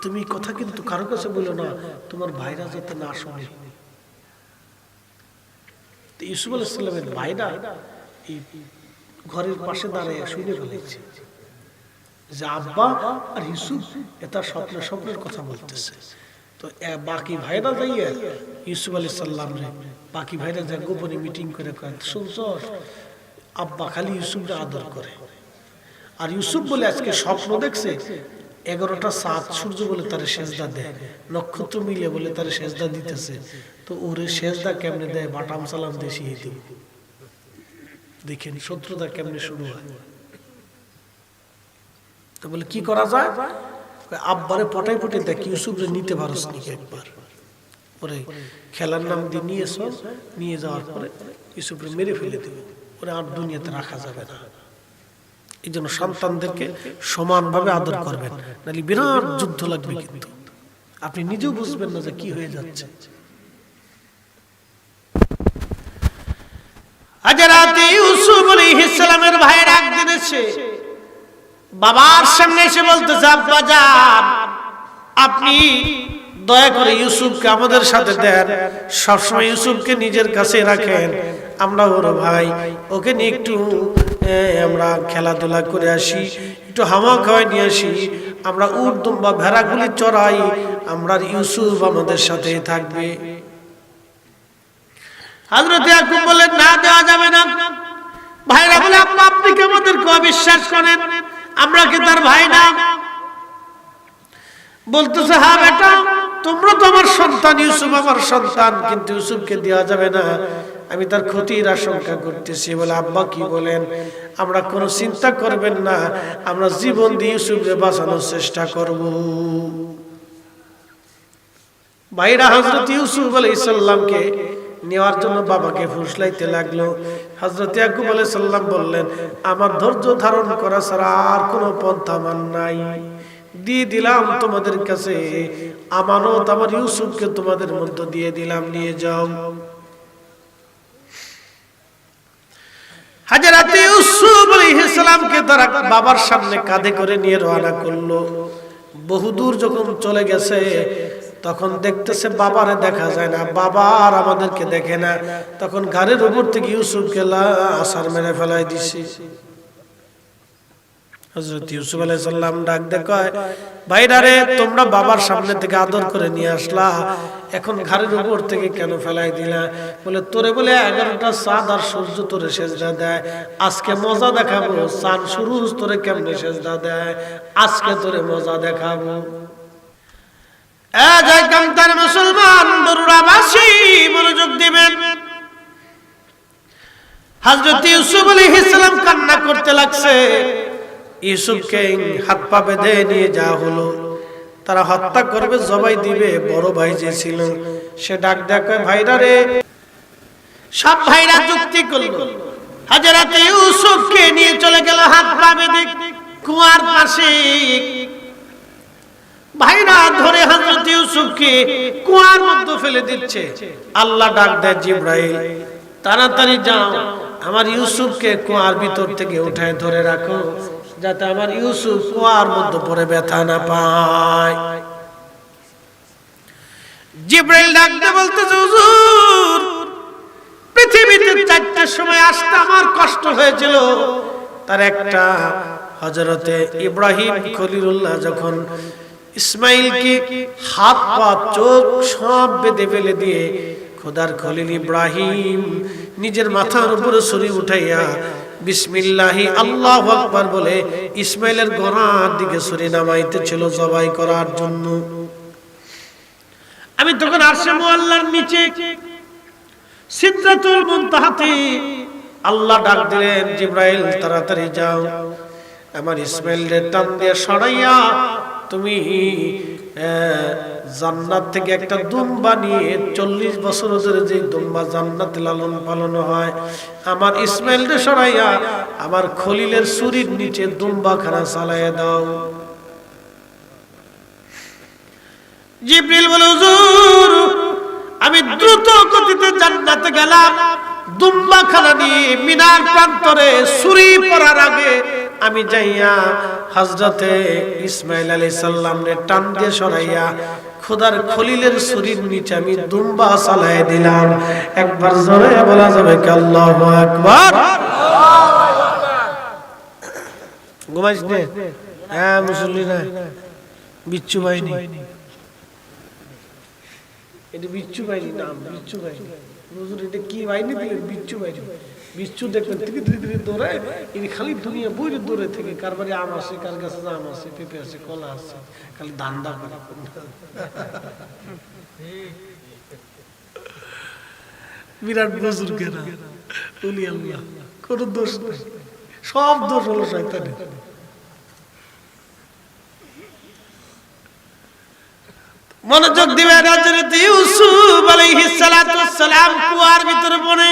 তুমি কথা কিন্তু কারো কাছে বলো না, তোমার ভাইরা যাতে না শোনে। তো ইউসুফ আলাইহিস সালামের ভাইরা এই ঘরের পাশে দাঁড়িয়ে শুনে ফেলেছে যে আব্বা আর ইউসুফ এটা স্বপ্নের কথা বলতেছে। তো বাকি ভাইরা যাইয়া ইউসুফ আলাইহিস সালাম রে, বাকি ভাইরা যা গোপনে মিটিং করে কয়, শুনছ আব্বা খালি ইউসুফকে আদর করে, আর ইউসুফ বলে আজকে স্বপ্ন দেখছে 11টা চাঁদ সূর্য বলে তার সেজদা দেয়, নক্ষত্র মিলে বলে তার সেজদা দিতেছে। তো ওরে সেজদা কেমনে দেয়? বাটাম সালাম দেশিয়ে দিব। দেখেন শত্রুতা কেমনে শুরু হয়। তো বলে কি করা যায়, আব্বারে পটাই পটে দেখ ইউসুফরে নিতে পারস নাকি একবার, পরে খেলার নাম দিয়ে নিয়ে যাওয়ার পরে ইউসুফরে মেরে ফেলে দেবে, ওরে আর দুনিয়াতে রাখা যাবে না। এই জন্য সন্তানদেরকে সমানভাবে আদর করবেন, নাহলে বিরাট যুদ্ধ লাগবে, কিন্তু আপনি নিজেও বুঝবেন না যে কি হয়ে যাচ্ছে। হযরত ইউসুফ আলাইহিস সালামের ভাইয়ের একদিন এসে বাবার সামনে এসে বলতেছে, আব্বা জান আপনি দয়া করে ইউসুফকে আমাদের সাথে দেন, সবসময় ইউসুফকে নিজের কাছে রাখেন, আমরা ওর ভাই, ওকে নিয়ে একটু আমরা খেলাধুলা করে আসি, একটু হাওয়া খাওয়াই নিয়ে আসি, আমরা উট দুম্বা ভেড়াগুলি চড়াই, আমরা ইউসুফ আমাদের সাথেই থাকবে। হযরত ইয়াকুব বলেন না, দেওয়া যাবে না। ভাইরা বলে আব্বা আপনি কি আমাদেরকে অবিশ্বাস করেন, আমরা কি তার ভাই না? বলতেছে হ্যাঁ বেটা, তোমরা তো আমার সন্তান, ইউসুফ আমার সন্তান, কিন্তু ইউসুফকে দেওয়া যাবে না, আমি তার ক্ষতির আশঙ্কা করতেছি। বলে আব্বা কি বলেন? আমরা কোনো চিন্তা করবেন না, আমরা জীবন দিয়ে ইউসুফকে বাঁচানোর চেষ্টা করব। ভাইরা হযরত ইউসুফ আলাইহিস সালামকে নেওয়ার জন্য বাবাকে ফুসলাইতে লাগলো। হযরত ইয়াকুব আলাইহিস সালাম বললেন, আমার ধৈর্য ধারণ করা ছাড়া আর কোনো পন্থা আমার নাই, দিয়ে দিলাম তোমাদের কাছে আমানত, আমার ইউসুফকে তোমাদের মধ্যে দিয়ে দিলাম, নিয়ে যাও। হযরত ইউসুফ আলাইহিস সালামকে তারা বাবার সামনে কাঁধে করে নিয়ে রওনা করলো। বহুদূর যখন চলে গেছে তখন দেখতেছে বাবারে দেখা যায় না, বাবা আর আমাদেরকে দেখে না। তখন ঘাড়ের উপর থেকে ইউসুফকে আছাড় মেরে ফেলাই দিছে। হযরত ইউসুফ আলাইহিস সালাম ডাক দেয়, ভাইরা রে তোমরা বাবার সামনে থেকে আদর করে নিয়ে আসলা, এখন ঘাড়ের উপর থেকে কেন ফেলাই দিলা? বলে তোরে বলে 11টা চাঁদ আর সূর্য তোরে সেজদা দেয়, আজকে মজা দেখাবো, চাঁদ সূর্য তোরে কেমনে সেজদা দেয়, আজকে তোরে মজা দেখাবো। জায়গার মুসলমান বরুড়াবাসী মনোযোগ দিবেন। হযরত ইউসুফ আলাইহিস সালাম কান্না করতে লাগছে। ইউসুফকে হাত পা বেঁধে নিয়ে যাওয়া হলো, তারা হত্যা করবে, জবাই দিবে। বড় ভাই যে ছিল সে ডাক দেয়, ভাইরা রে, সব ভাইরা যুক্তি করলো। হযরত ইউসুফকে নিয়ে চলে গেল হাত পা বেঁধে কুয়ার পাশে। ভাইরা ধরে হযরত ইউসুফকে কুয়ার মধ্যে ফেলে দিচ্ছে। আল্লাহ ডাক দেয়, জিবরাইল তাড়াতাড়ি যাও, আমার ইউসুফকে কুয়ার ভিতর থেকে উঠায় ধরে রাখো, যাতে আমার ইউসুফ কুয়ার মধ্যে পড়ে ব্যথা না পায়। জিবরাইল ডাক দিয়ে বলতেছে, হুজুর পৃথিবীতে 4টার সময় আসতে আমার কষ্ট হয়েছিল, তার একটা হযরতে ইব্রাহিম খলিলুল্লাহ যখন ইসমাইলকে হাত পা চোখ সব বেঁধে ফেলে দিয়ে খোদার খলিল ইব্রাহিম নিজের মাথার উপরে ছুরি উঠাইয়া বিসমিল্লাহি আল্লাহু আকবার বলে ইসমাইলের গলার দিকে ছুরি নামাইতেছিল জবাই করার জন্য। আমি তখন আরশে মুআল্লার নিচে সিদরাতুল মুনতাহাতে আল্লাহ ডাক দিলেন, জিবরাইল তাড়াতাড়ি যাও, আমার ইসমাইলের টান দিয়ে সরাইয়া তুমি জান্নাত থেকে একটা দুম্বা নিয়ে 40 বছর ধরে যে দুম্বা জান্নাতে লালন পালন হয়, আমার ইসমাইলকে সরাইয়া আমার খলিলের ছুরির নিচে দুম্বা খানা চালাইয়া দাও। জিবরিল বলে, হুজুর আমি দ্রুত গতিতে জান্নাতে গেলাম, দুম্বা খানা নিয়ে মিনার প্রান্তরে ছুরি পড়ার আগে আমি যাইয়া হযরতে ইসমাইল আলাইহিস সালামের টান দিয়ে সরাইয়া খোদার খলিলের ছুরির নিচে আমি দুম্বা চালায় দিলাম। একবার জোরে বলা যাবে কি আল্লাহু আকবার? ঘুমাইস নে? হ্যাঁ মুসল্লিরা, বিচ্ছু বাহিনী, এটা বিচ্ছু বাহিনী নাম, বিচ্ছু বাহিনী। হুজুর এটা কি বাহিনী দিলেন? বিচ্ছু বাহিনী। বিচ্ছু দেখবেন ধীরে ধীরে দৌড়ায়, ইনি খালি দুনিয়া বইরে দৌড়ে থেকে কার বাড়ি আম আছে, কার কাছে আম আছে, পেঁপে আছে, কলা আছে, খালি ধান্দা করে। বিরাট বুজুর্গেরা ওলি আল্লাহ, কোন দোষ নেই, সব দোষ হলো শয়তানের। মনোযোগ দিবেন। হযরত ইউসুফ আলাইহিস সালাতু ওয়াস সালাম কুয়ার ভিতরে পড়ে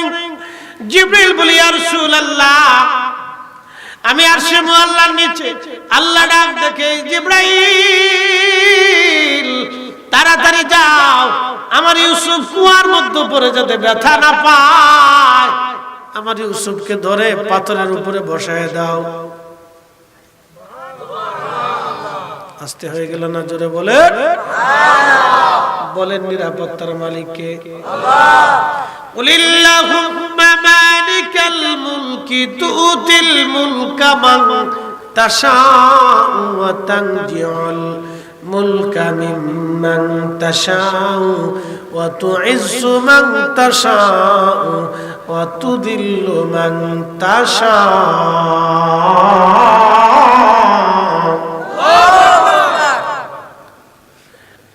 জিবরিল বলি ইয়া রাসূলুল্লাহ, আমি আরশে মুআল্লার নিচে। আল্লাহ ডাক দেখে, জিবরাইল তাড়াতাড়ি যাও, আমার ইউসুফ কুয়ার মধ্যে পড়ে যাতে ব্যথা না পায়, আমার ইউসুফকে ধরে পাথরের উপরে বসায় দাও। আস্তে হয়ে গেল না? জোরে বলে বলেন নিরাপত্তার মালিককে আল্লাহ। কুলিল্লাহুম্মা মালিকাল মুলকি তুতিল মুলকা মান তাশাউ ওয়া তানজিউল মুলকা মিম্মান তাশাউ ওয়া তুইজ্জু মান তাশাউ ওয়া তুদিল্লু মান তাশাউ।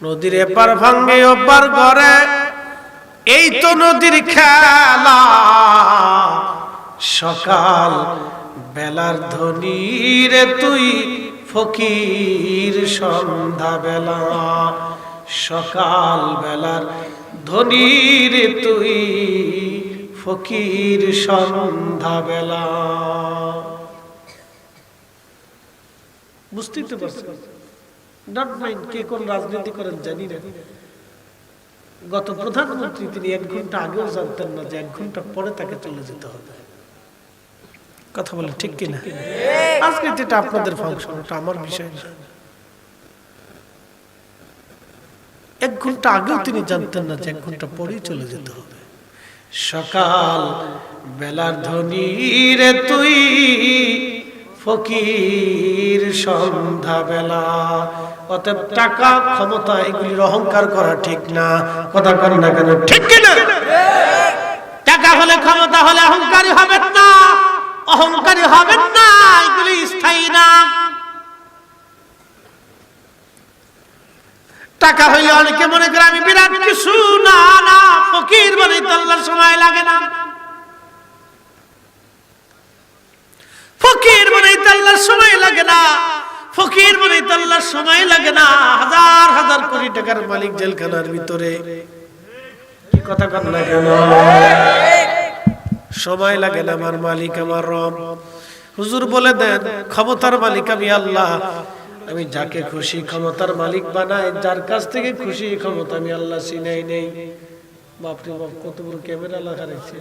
নদীর এপার ভাঙ্গে ওপার গড়ে, এই তো নদীর খেলা। সকাল বেলার ধনী রে তুই ফকির সন্ধ্যা বেলা, সকাল বেলার ধনী রে তুই ফকির সন্ধ্যা বেলা। বুঝতেই তো পারছেন? ডট মাইন্ড কে কোন রাজনীতি করেন জানি না। গত প্রধানমন্ত্রী তিনি 1 ঘন্টা আগেও জানতেন না যে 1 ঘন্টা পরে তাকে চলে যেতে হবে। কথা বলে ঠিক কিনা? রাজনীতিটা আপনাদের ফাংশন, ওটা আমার বিষয় না। 1 ঘন্টা আগেও তিনি জানতেন না যে 1 ঘন্টা পরেই চলে যেতে হবে। সকাল বেলার ধনী রে তুই ফকির সন্ধ্যা বেলা। অতএব টাকা ক্ষমতা এগুলির অহংকার করা ঠিক না। কথা কর না কেন? ঠিক কিনা? টাকা হলে ক্ষমতা হলে অহংকারী হবেন না, অহংকারী হবেন না, এগুলি স্থায়ী না। টাকা হইলে অনেকে মনে করে আমি বিরাট কিছু, না না, ফকির বলে তো আল্লাহর সময় লাগে না। ফকির বলে তো আল্লাহর সময় লাগে না, ফকির বলে তো আল্লাহর সময় লাগে না। হাজার হাজার কোটি টাকার মালিক জেলখানার ভিতরে, কি কথা কর না কেন? সময় লাগে না, আমার মালিক আমার রব। হুজুর বলে দেন ক্ষমতার মালিক আমি আল্লাহ, আমি যাকে খুশি ক্ষমতার মালিক বানাই, যার কাছ থেকে খুশি ক্ষমতা আমি আল্লাহ চিনাই নেই। বাপরে বাপ, কত বড় ক্যামেরা লাগা রেখেছে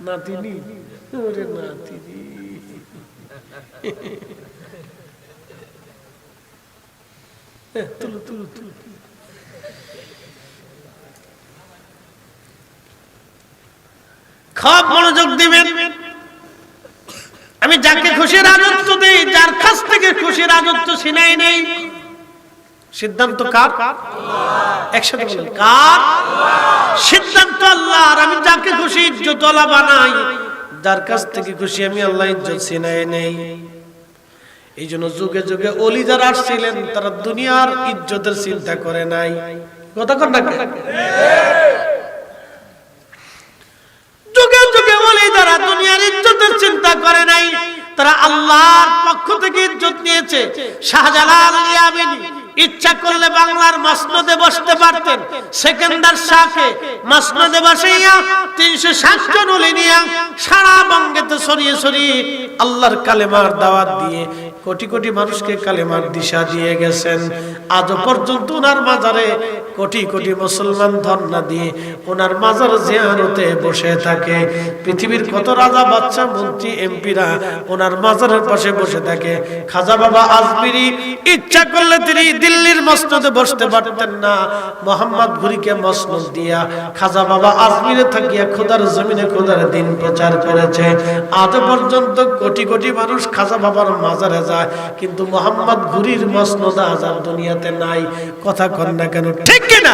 না তিনি, ওরে না তিনি। তুলো তুলো তুলো। খুব মনোযোগ দিবেন। আমি যাকে খুশি রাজত্ব দেই, যার কাছ থেকে খুশি রাজত্ব ছিনাই নেই। সিদ্ধান্ত কার? একসাথে বলেন, কার? সিদ্ধান্ত আল্লাহর। আমি যাকে খুশি ইজ্জতওয়ালা বানাই, যার কাছ থেকে খুশি আমি আল্লাহ ইজ্জত ছিনাই নেই। এই জন্য যুগে যুগে ওলি যারা আসছিলেন তারা দুনিয়ার ইজ্জতের চিন্তা করে নাই। কথা কর না? যুগে যুগে ওলি যারা দুনিয়ার ইজ্জতের চিন্তা করে নাই, তারা আল্লাহর পক্ষ থেকে ইজ্জত নিয়েছে। শাহজালাল ইয়ামিনী ইচ্ছা করলে বাংলার মসনদে বসতে পারতেন। সেকেন্দার শাহকে মসনদে বসাইয়া 360 জন ওলি নিয়ে সারা বঙ্গেতে ছড়িয়ে ছড়িয়ে আল্লাহর কালেমার দাওয়াত দিয়ে কোটি কোটি মানুষকে কালেমার দিশা দিয়ে গেছেন। আজও পর্যন্ত ওনার মাজারে কোটি কোটি মুসলমান ধর্ণা দিয়ে ওনার মাজার জিয়ারতে বসে থাকে। পৃথিবীর কত রাজা বাদশা মন্ত্রী এমপিরা ওনার মাজারের পাশে বসে থাকে। খাজা বাবা আজমিরি ইচ্ছা করলে তিনি দিল্লির মসনদে বসতে পারতেন না। মোহাম্মদ ঘুরিকে মসনদ দিয়া খাজা বাবা আজমিরে থাকিয়া খোদার জমিনে খোদার দিন প্রচার করেছে। আজ পর্যন্ত কোটি কোটি মানুষ খাজা বাবার মাজারে যায়, কিন্তু মোহাম্মদ ঘুরির মসনদ আজ আর দুনিয়াতে নাই। কথা কন না কেন? ঠিক কিনা?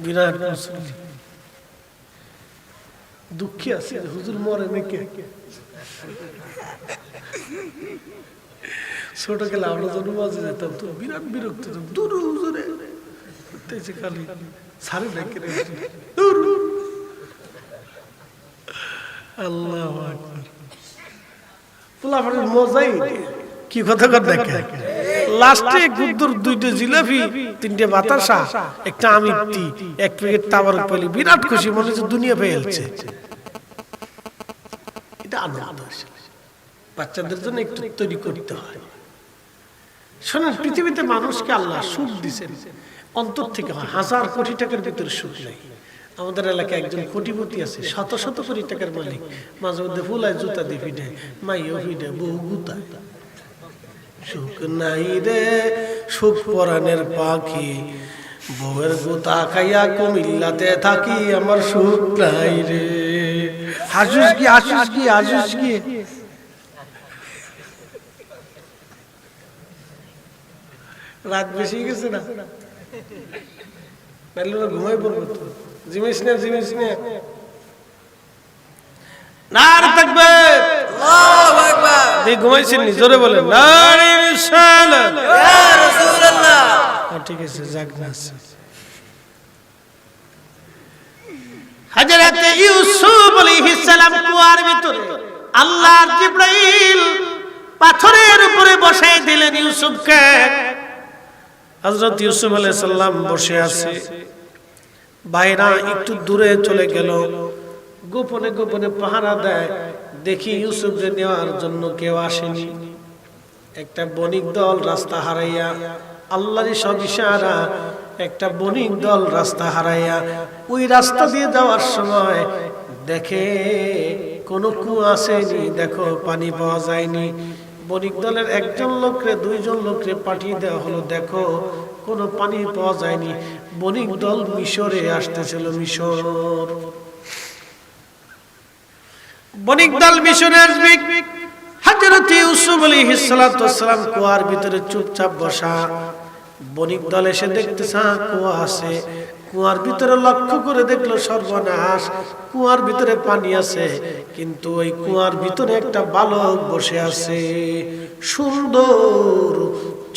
বিরাট দুঃখী আছে হুজুর মরে নাকি। ছোট গেলে আমরা যখন মাঝে যেতাম তো বিরাট বিরক্ত দূর হুজুরে খালি সারে নাকি আল্লাহ আকবার মজাই কি কথা কর দেখে লাস্টে গুদ্দুর দুইটা জিলাপি তিনটে বাতাসা একটা আমিত্তি এক প্যাকেট তাবারক পেলি বিরাট খুশি মনে হচ্ছে দুনিয়া পেয়েছে। এটা আনন্দ বাচ্চাদের জন্য একটু তৈরি করতে হয়। শোনেন পৃথিবীতে মানুষকে আল্লাহ সুখ দিয়েছেন অন্তর থেকে, হয় 1000 কোটি টাকার ভিতরে সুখ নাই। আমাদের এলাকায় একজন কোটিপতি আছে, শত শত কোটি টাকার মালিক, মাঝে মধ্যে ফুলায় জুতা দিয়ে ফিডে মাইও ফিডে বউ গুতায়। সুখ নাই রে সুখ পরাণের পাখি, বউয়ের গুতা খাইয়া কুমিল্লাতে থাকি, আমার সুখ নাই রে। হাসুস কি হাসুস কি হাসুস কি। রাত বেশি গেছে না, ঘুমাই পড়বো তো। জিনিস না জিনিস না নারে তাকবীর, আল্লাহু আকবার। এই ঘুমাইছেন নি জোরে বলেন নারে রিসালাত ইয়া রাসূলুল্লাহ। ঠিক আছে যাক না। হযরত ইউসুফ আলাইহিস সালাম কুয়ার ভিতরে আল্লাহর জিবরাইল পাথরের উপরে বসাই দিলেন ইউসুফকে। হযরত ইউসুফ আলাইহিস সালাম বসে আছে, বাইরা একটু দূরে চলে গেল, গোপনে গোপনে পাহারা দেয়। দেখি ইউসুফকে নেওয়ার জন্য কেউ আসেনি। একটা বণিক দল রাস্তা হারাইয়া, আল্লাহরই সব ইশারা, একটা বণিক দল রাস্তা হারাইয়া ওই রাস্তা দিয়ে যাওয়ার সময় দেখে কোনো কুয়া আসেনি, দেখো পানি পাওয়া যায়নি। বণিক দলের একজন লোকরে দুইজন লোকরে পাঠিয়ে দেওয়া হলো, দেখো কোনো পানি পাওয়া যায়নি। বণিক দল মিশরে আসতেছিল, মিশর। বণিক দল মিশরে আসবে, হযরত ইউসুফ আলাইহিস সালাতু ওয়াস সালাম কুয়ার ভিতরে চুপচাপ বসা। বণিক দল এসে দেখতেছে কুয়া আছে, কুয়ার ভিতরে লক্ষ্য করে দেখলো সর্বনাশ, কুয়ার ভিতরে পানি আছে, কিন্তু ওই কুয়ার ভিতরে একটা বালক বসে আছে, সুন্দর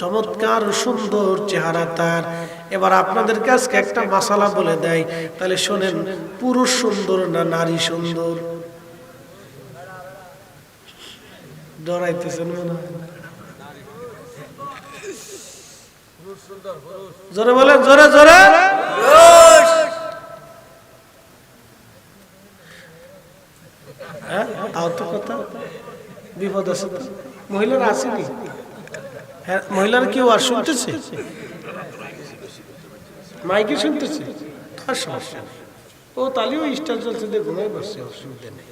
চমৎকার সুন্দর চেহারা তার। এবার আপনাদের কাছে একটা মাসালা বলে দেয়, তাহলে শোনেন, পুরুষ সুন্দর না নারী সুন্দর? ডরাইতেছেন মনে হয়, জোরে বলেন জোরে জোরে। তাও তো কথা, বিপদ আছে তো। মহিলারা আসেনি, মহিলারা কেউ আর শুনতেছে, মাইকে শুনতেছে, তার সমস্যা নেই। ও তালিও স্টার চলছে, ঘুমাই বসছে, অসুবিধা নেই।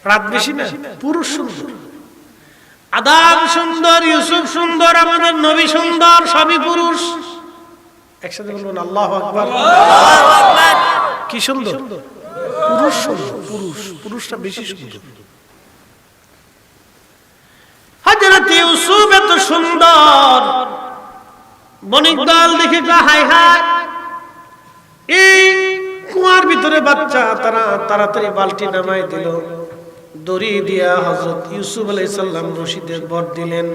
রাত বেশি না, পুরুষ সুন্দর, আদম সুন্দর, ইউসুফ সুন্দর, আমাদের নবী সুন্দর, সবই পুরুষ। একসাথে বলবেন আল্লাহু আকবার। কি সুন্দর, পুরুষ সুন্দর, পুরুষ, পুরুষটা বেশি সুন্দর। হযরত ইউসুফ এত সুন্দর, বণিক দল দেখে হায় হায়, এই কুয়ার ভিতরে বাচ্চা। তারা তাড়াতাড়ি বালতি নামাই দিল, দড়ি দিয়া হযরত ইউসুফ আলাইহিস সালাম রশিদের বর দিলেন,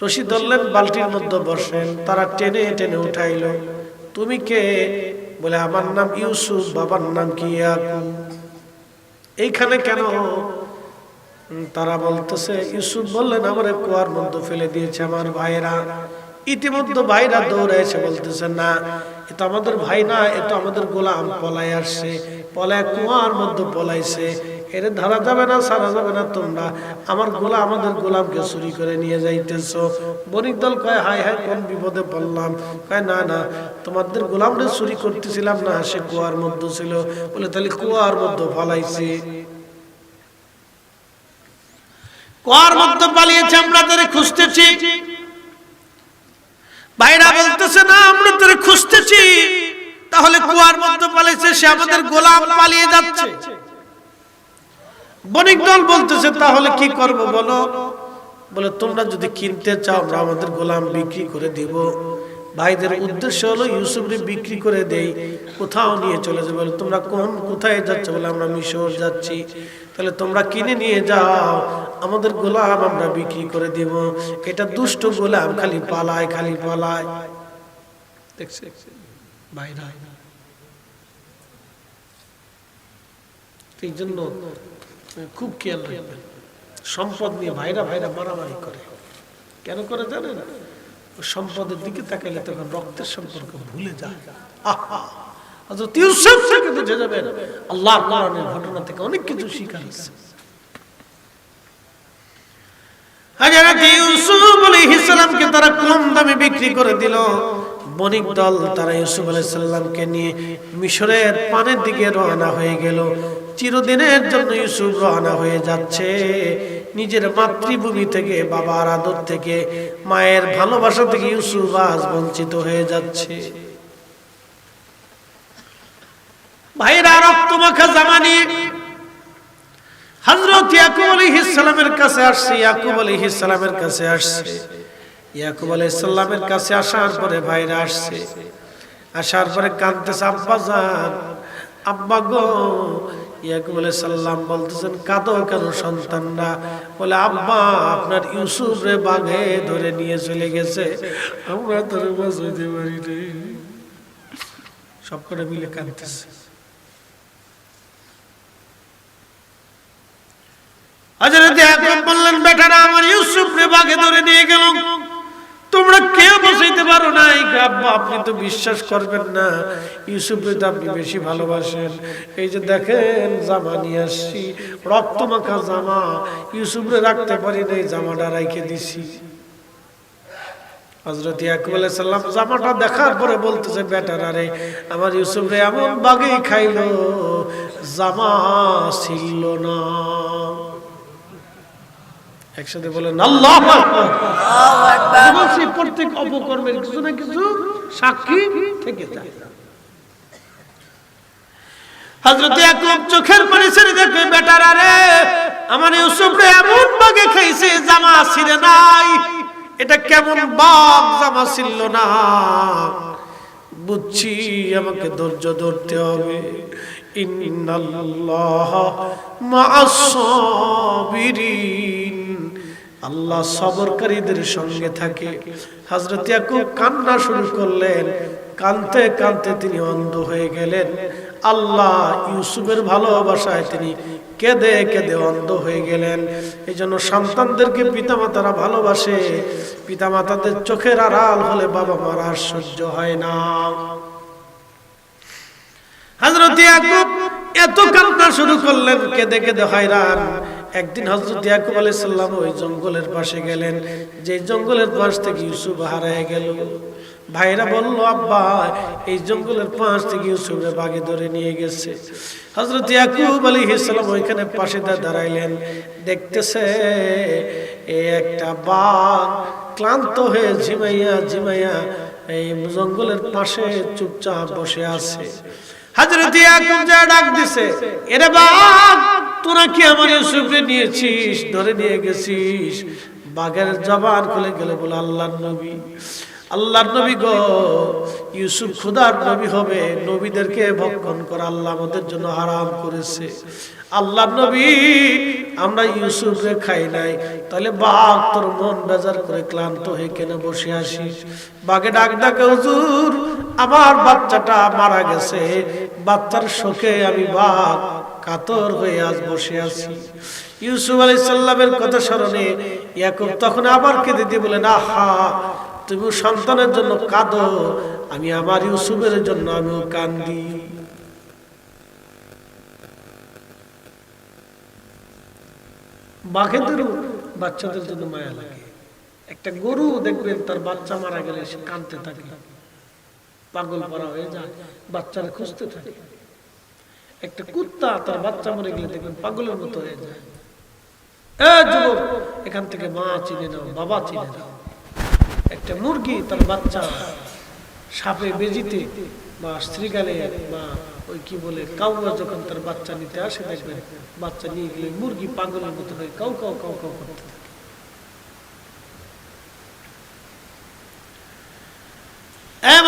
রশি ধরলেন, বালতির মধ্যে বসেন। তারা টেনে টেনে উঠাইলো। তুমি কে? বলে আমার নাম ইউসুফ, বাবার নাম কি ইয়াকুব। এইখানে কেন? তারা বলতেছে, ইউসুফ বললেন আমারে কুয়ার মধ্যে ফেলে দিয়েছে আমার ভাইরা। ইতিমধ্যে ভাইরা দৌড়ে এসে বলতেছে, না এ তো আমাদের ভাই না, এ তো আমাদের গোলাম পলায় আসছে, পলায় কুয়ার মধ্যে পলাইছে, এর ধরা যাবে না, ছাড়া যাবে না। তোমরা আমার গোলাম, আমাদের গোলামকে চুরি করে নিয়ে যাইতেছো। বণিক দল কয় হায় হায়, কোন বিপদে পড়লাম? কয় না না, তোমাদের গোলামরে চুরি করতেছিলাম না, সে কুয়ার মধ্যে ছিল। বলে তাহলে কুয়ার মধ্যে ফলাইছে, কুয়ার মধ্যে পালিয়েছে, আমরা তারে খুঁজতেছি। ভাইরা বলতেছে, না আমরা তারে খুঁজতেছি, তাহলে কুয়ার মধ্যে পালিয়েছে, সে আমাদের গোলাম পালিয়ে যাচ্ছে। বণিক দল বলতেছে, তাহলে কি করব বলো? বলে তোমরা যদি কিনতে চাও, আমরা আমাদের গোলাম বিক্রি করে দিব। ভাইদের উদ্দেশ্য হলো ইউসুফকে বিক্রি করে দেই, কোথাও নিয়ে চলে যাবে। তোমরা কোথায় যাচ্ছ? বলে আমরা মিশর যাচ্ছি। তাহলে তোমরা কিনে নিয়ে যাও, আমাদের গোলাম আমরা বিক্রি করে দিব। এটা দুষ্ট গোলাম, খালি পালায় খালি পালায়। দেখছে ভাইরা, এই জন্য খুব খেয়াল রাখবেন। সম্পদ নিয়ে ভাইরা ভাইরা মারামারি করে, কেন করে জানেন? সম্পদের দিকে তাকাইলে তখন রক্তের সম্পর্ক ভুলে যায়। হযরত ইউসুফ থেকে বুঝে যাবেন আল্লাহর কোরআনের ঘটনা থেকে অনেক কিছু শিক্ষা আছে। হযরত ইউসুফ আলাইহিস সালামকে তারা কম দামে বিক্রি করে দিল। বণিক দল তারা ইউসুফ আলাইহিস সালামকে নিয়ে মিশরের পানের দিকে রওনা হয়ে গেল। চিরদিনের জন্য ইউসুফ রওনা হয়ে যাচ্ছে। নিজের মাতৃভূমি থেকে, বাবার আদর থেকে, মায়ের ভালোবাসা থেকে ইউসুফ আজ বঞ্চিত হয়ে যাচ্ছে। ভাইরা, রক্তমাখা জামা নিয়ে হযরত ইয়াকুব আলাইহিস সালামের কাছে আসছে। ইয়াকুব আলাইহিস সালামের কাছে আসছে। ইয়াকুব আলাইহিস সালামের কাছে আসার পরে ভাইরা আসছে। আসার পরে কাঁদতেছে, আব্বা জান, আব্বা গো। ইয়াকুব আলাইহিস সালাম বলতেছেন, কাঁদো কেন সন্তানরা? বলে, আব্বা আপনার ইউসুফ রে বাঘে ধরে নিয়ে চলে গেছে, আমরা ধরে বাঁচাইতে পারি নাই। সব করে মিলে কাঁদতেছে। হযরত ইয়াকুব বললেন, বেটারা আমার ইউসুফ রে বাঘে ধরে নিয়ে গেল, তোমরা কেউ বাঁচাইতে পারো না। আব্বা আপনি তো বিশ্বাস করবেন না, ইউসুফকে তো আপনি বেশি ভালোবাসেন। এই যে দেখেন জামা নিয়ে আসছি, রক্তমাখা জামা, ইউসুফরে রাখতে পারি না, এই জামাটা রাইখে দিছি। হযরত ইয়াকুব আলাইহিস সালাম জামাটা দেখার পরে বলতেছে, বেটারা রে আমার ইউসুফ রে এমন বাঘেই খাইলো, জামা ছিল না। একসাথে বলেন আল্লাহু আকবার। বলছি প্রত্যেক অপকর্মের কিছু না কিছু সাক্ষী থেকে যায়। হযরত ইয়াকুব চোখের পানি ছেড়ে দেখে, বেটারা রে আমার ইউসুফ রে এমন বাগে খাইছে, জামা ছিঁড়ে নাই। এটা কেমন বাঘ, জামা ছিল না। বুঝছি আমাকে ধৈর্য ধরতে হবে। ইন্নাল্লাহা মা'আস সাবিরিন, আল্লাহ সবরকারীদের সঙ্গে থাকে। হযরত ইয়াকুব কান্না শুরু করলেন। কাঁদতে কাঁদতে তিনি অন্ধ হয়ে গেলেন। আল্লাহ ইউসুফের ভালোবাসায় তিনি কেঁদে কেঁদে অন্ধ হয়ে গেলেন। এই জন্য সন্তানদেরকে পিতামাতারা ভালোবাসে। পিতামাতাদের চোখের আড়াল হলে বাবা মার আর সহ্য হয় না। হযরত ইয়াকুব এত কান্না শুরু করলেন, কেঁদে কেঁদে হয়রান। একদিন হযরত ইয়াকুব আলাইহিস সালাম ওই জঙ্গলের পাশে গেলেন, যে জঙ্গলের পাশ থেকে ইউসুফ হারিয়ে গেল। ভাইরা বলল, আব্বা এই জঙ্গলের পাশ থেকে ইউসুফকে বাগে ধরে নিয়ে গেছে। হযরত ইয়াকুব আলাইহিস সালাম ওইখানে পাশে দাঁড়াইলেন, দেখতেছে এই একটা বাঘ ক্লান্ত হয়ে ঝিমাইয়া ঝিমাইয়া এই জঙ্গলের পাশে চুপচাপ বসে আছে। হযরত ইয়াকুব যা ডাক দিছে, এরে বাঘ তোরা কি আমার ইউসুফকে নিয়েছিস, ধরে নিয়ে গেছিস? বাঘের জবান খুলে গেল, বলে আল্লাহর নবী, আল্লাহর নবী গো, ইউসুফ খোদার নবী হবে, নবীদেরকে ভক্ষণ করা আল্লাহ আমাদের জন্য হারাম করেছে। আল্লাহর নবী আমরা ইউসুফকে খাই নাই, তাহলে বাঘ তোর মন বেজার করে ক্লান্ত হয়ে কেন বসে আসিস? বাঘে ডাক ডাকে, হুজুর আমার বাচ্চাটা মারা গেছে, বাচ্চার শোকে আমি বাঘ কাতর হয়ে আজ বসে আছি। ইউসুফ আলাইহিস সালামের কথা স্মরণে ইয়াকুব তখন আবার কেঁদে দিয়ে বলেন, আহা তুমি সন্তানের জন্য কাঁদো, আমি আমার ইউসুফের জন্য আমিও কান্দি। বাঘেদেরও বাচ্চাদের জন্য মায়া লাগে। একটা গরু দেখবেন তার বাচ্চা মারা গেলে সে কাঁদতে থাকে, পাগল পরা হয়ে যায়, বাচ্চারা খুঁজতে থাকে। একটা কুত্তা তার বাচ্চা মরে গেলে দেখবেন পাগলের মতো হয়ে যায়। যুবক এখান থেকে মা চিনে নাও, বাবা চিনে নাও। একটা মুরগি তার বাচ্চা সাপে বেজিতে বা শ্রীগালে বা ওই কি বলে কাউয়া যখন তার বাচ্চা নিতে আসে, দেখবেন বাচ্চা নিয়ে গেলে মুরগি পাগলের মতো হয়ে কাউ কাউ কাউ কাউ করতে থাকে।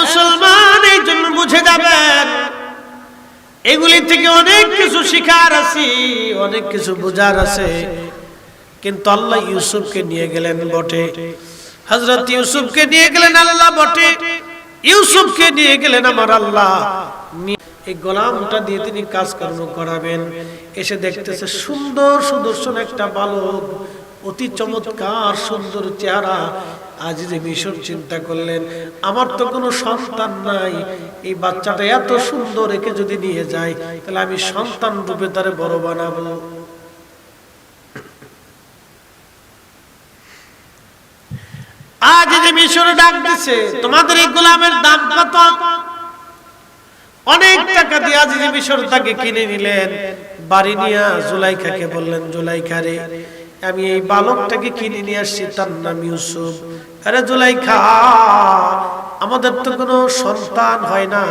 মুসলমান এই জন্য বুঝে যাবেন এগুলি থেকে অনেক কিছু শিখার আছে, অনেক কিছু বোঝার আছে। কিন্তু আল্লাহ ইউসুফকে নিয়ে গেলেন বটে, হযরত ইউসুফকে নিয়ে গেলেন আল্লাহ বটে, ইউসুফকে নিয়ে গেলেন আমার আল্লাহ। এই গোলামটা দিয়ে তিনি কাজকর্ম করাবেন। এসে দেখতেছে সুন্দর সুদর্শন একটা বালক, অতি চমৎকার সুন্দর চেহারা। আজিজে মিশর চিন্তা করলেন, আমার তো কোনো সন্তান নাই, এই বাচ্চাটা এত সুন্দর, একে যদি নিয়ে যাই তাহলে আমি সন্তান রূপে তারে বড় বানাবো। আজিজে মিশর ডাক দিছে, তোমাদের এই গোলামের দাম কত? অনেক টাকা দিয়ে আজিজে মিশর তাকে কিনে নিলেন। বাড়ি নিয়ে জুলাইখাকে বললেন, জুলাইখা রে, আমি এই বালকটাকে কিনে নিয়ে আসছি, তার নাম ইউসুফ। আরে জুলাইখা, আমাদের তো কোনো সন্তান হয় না,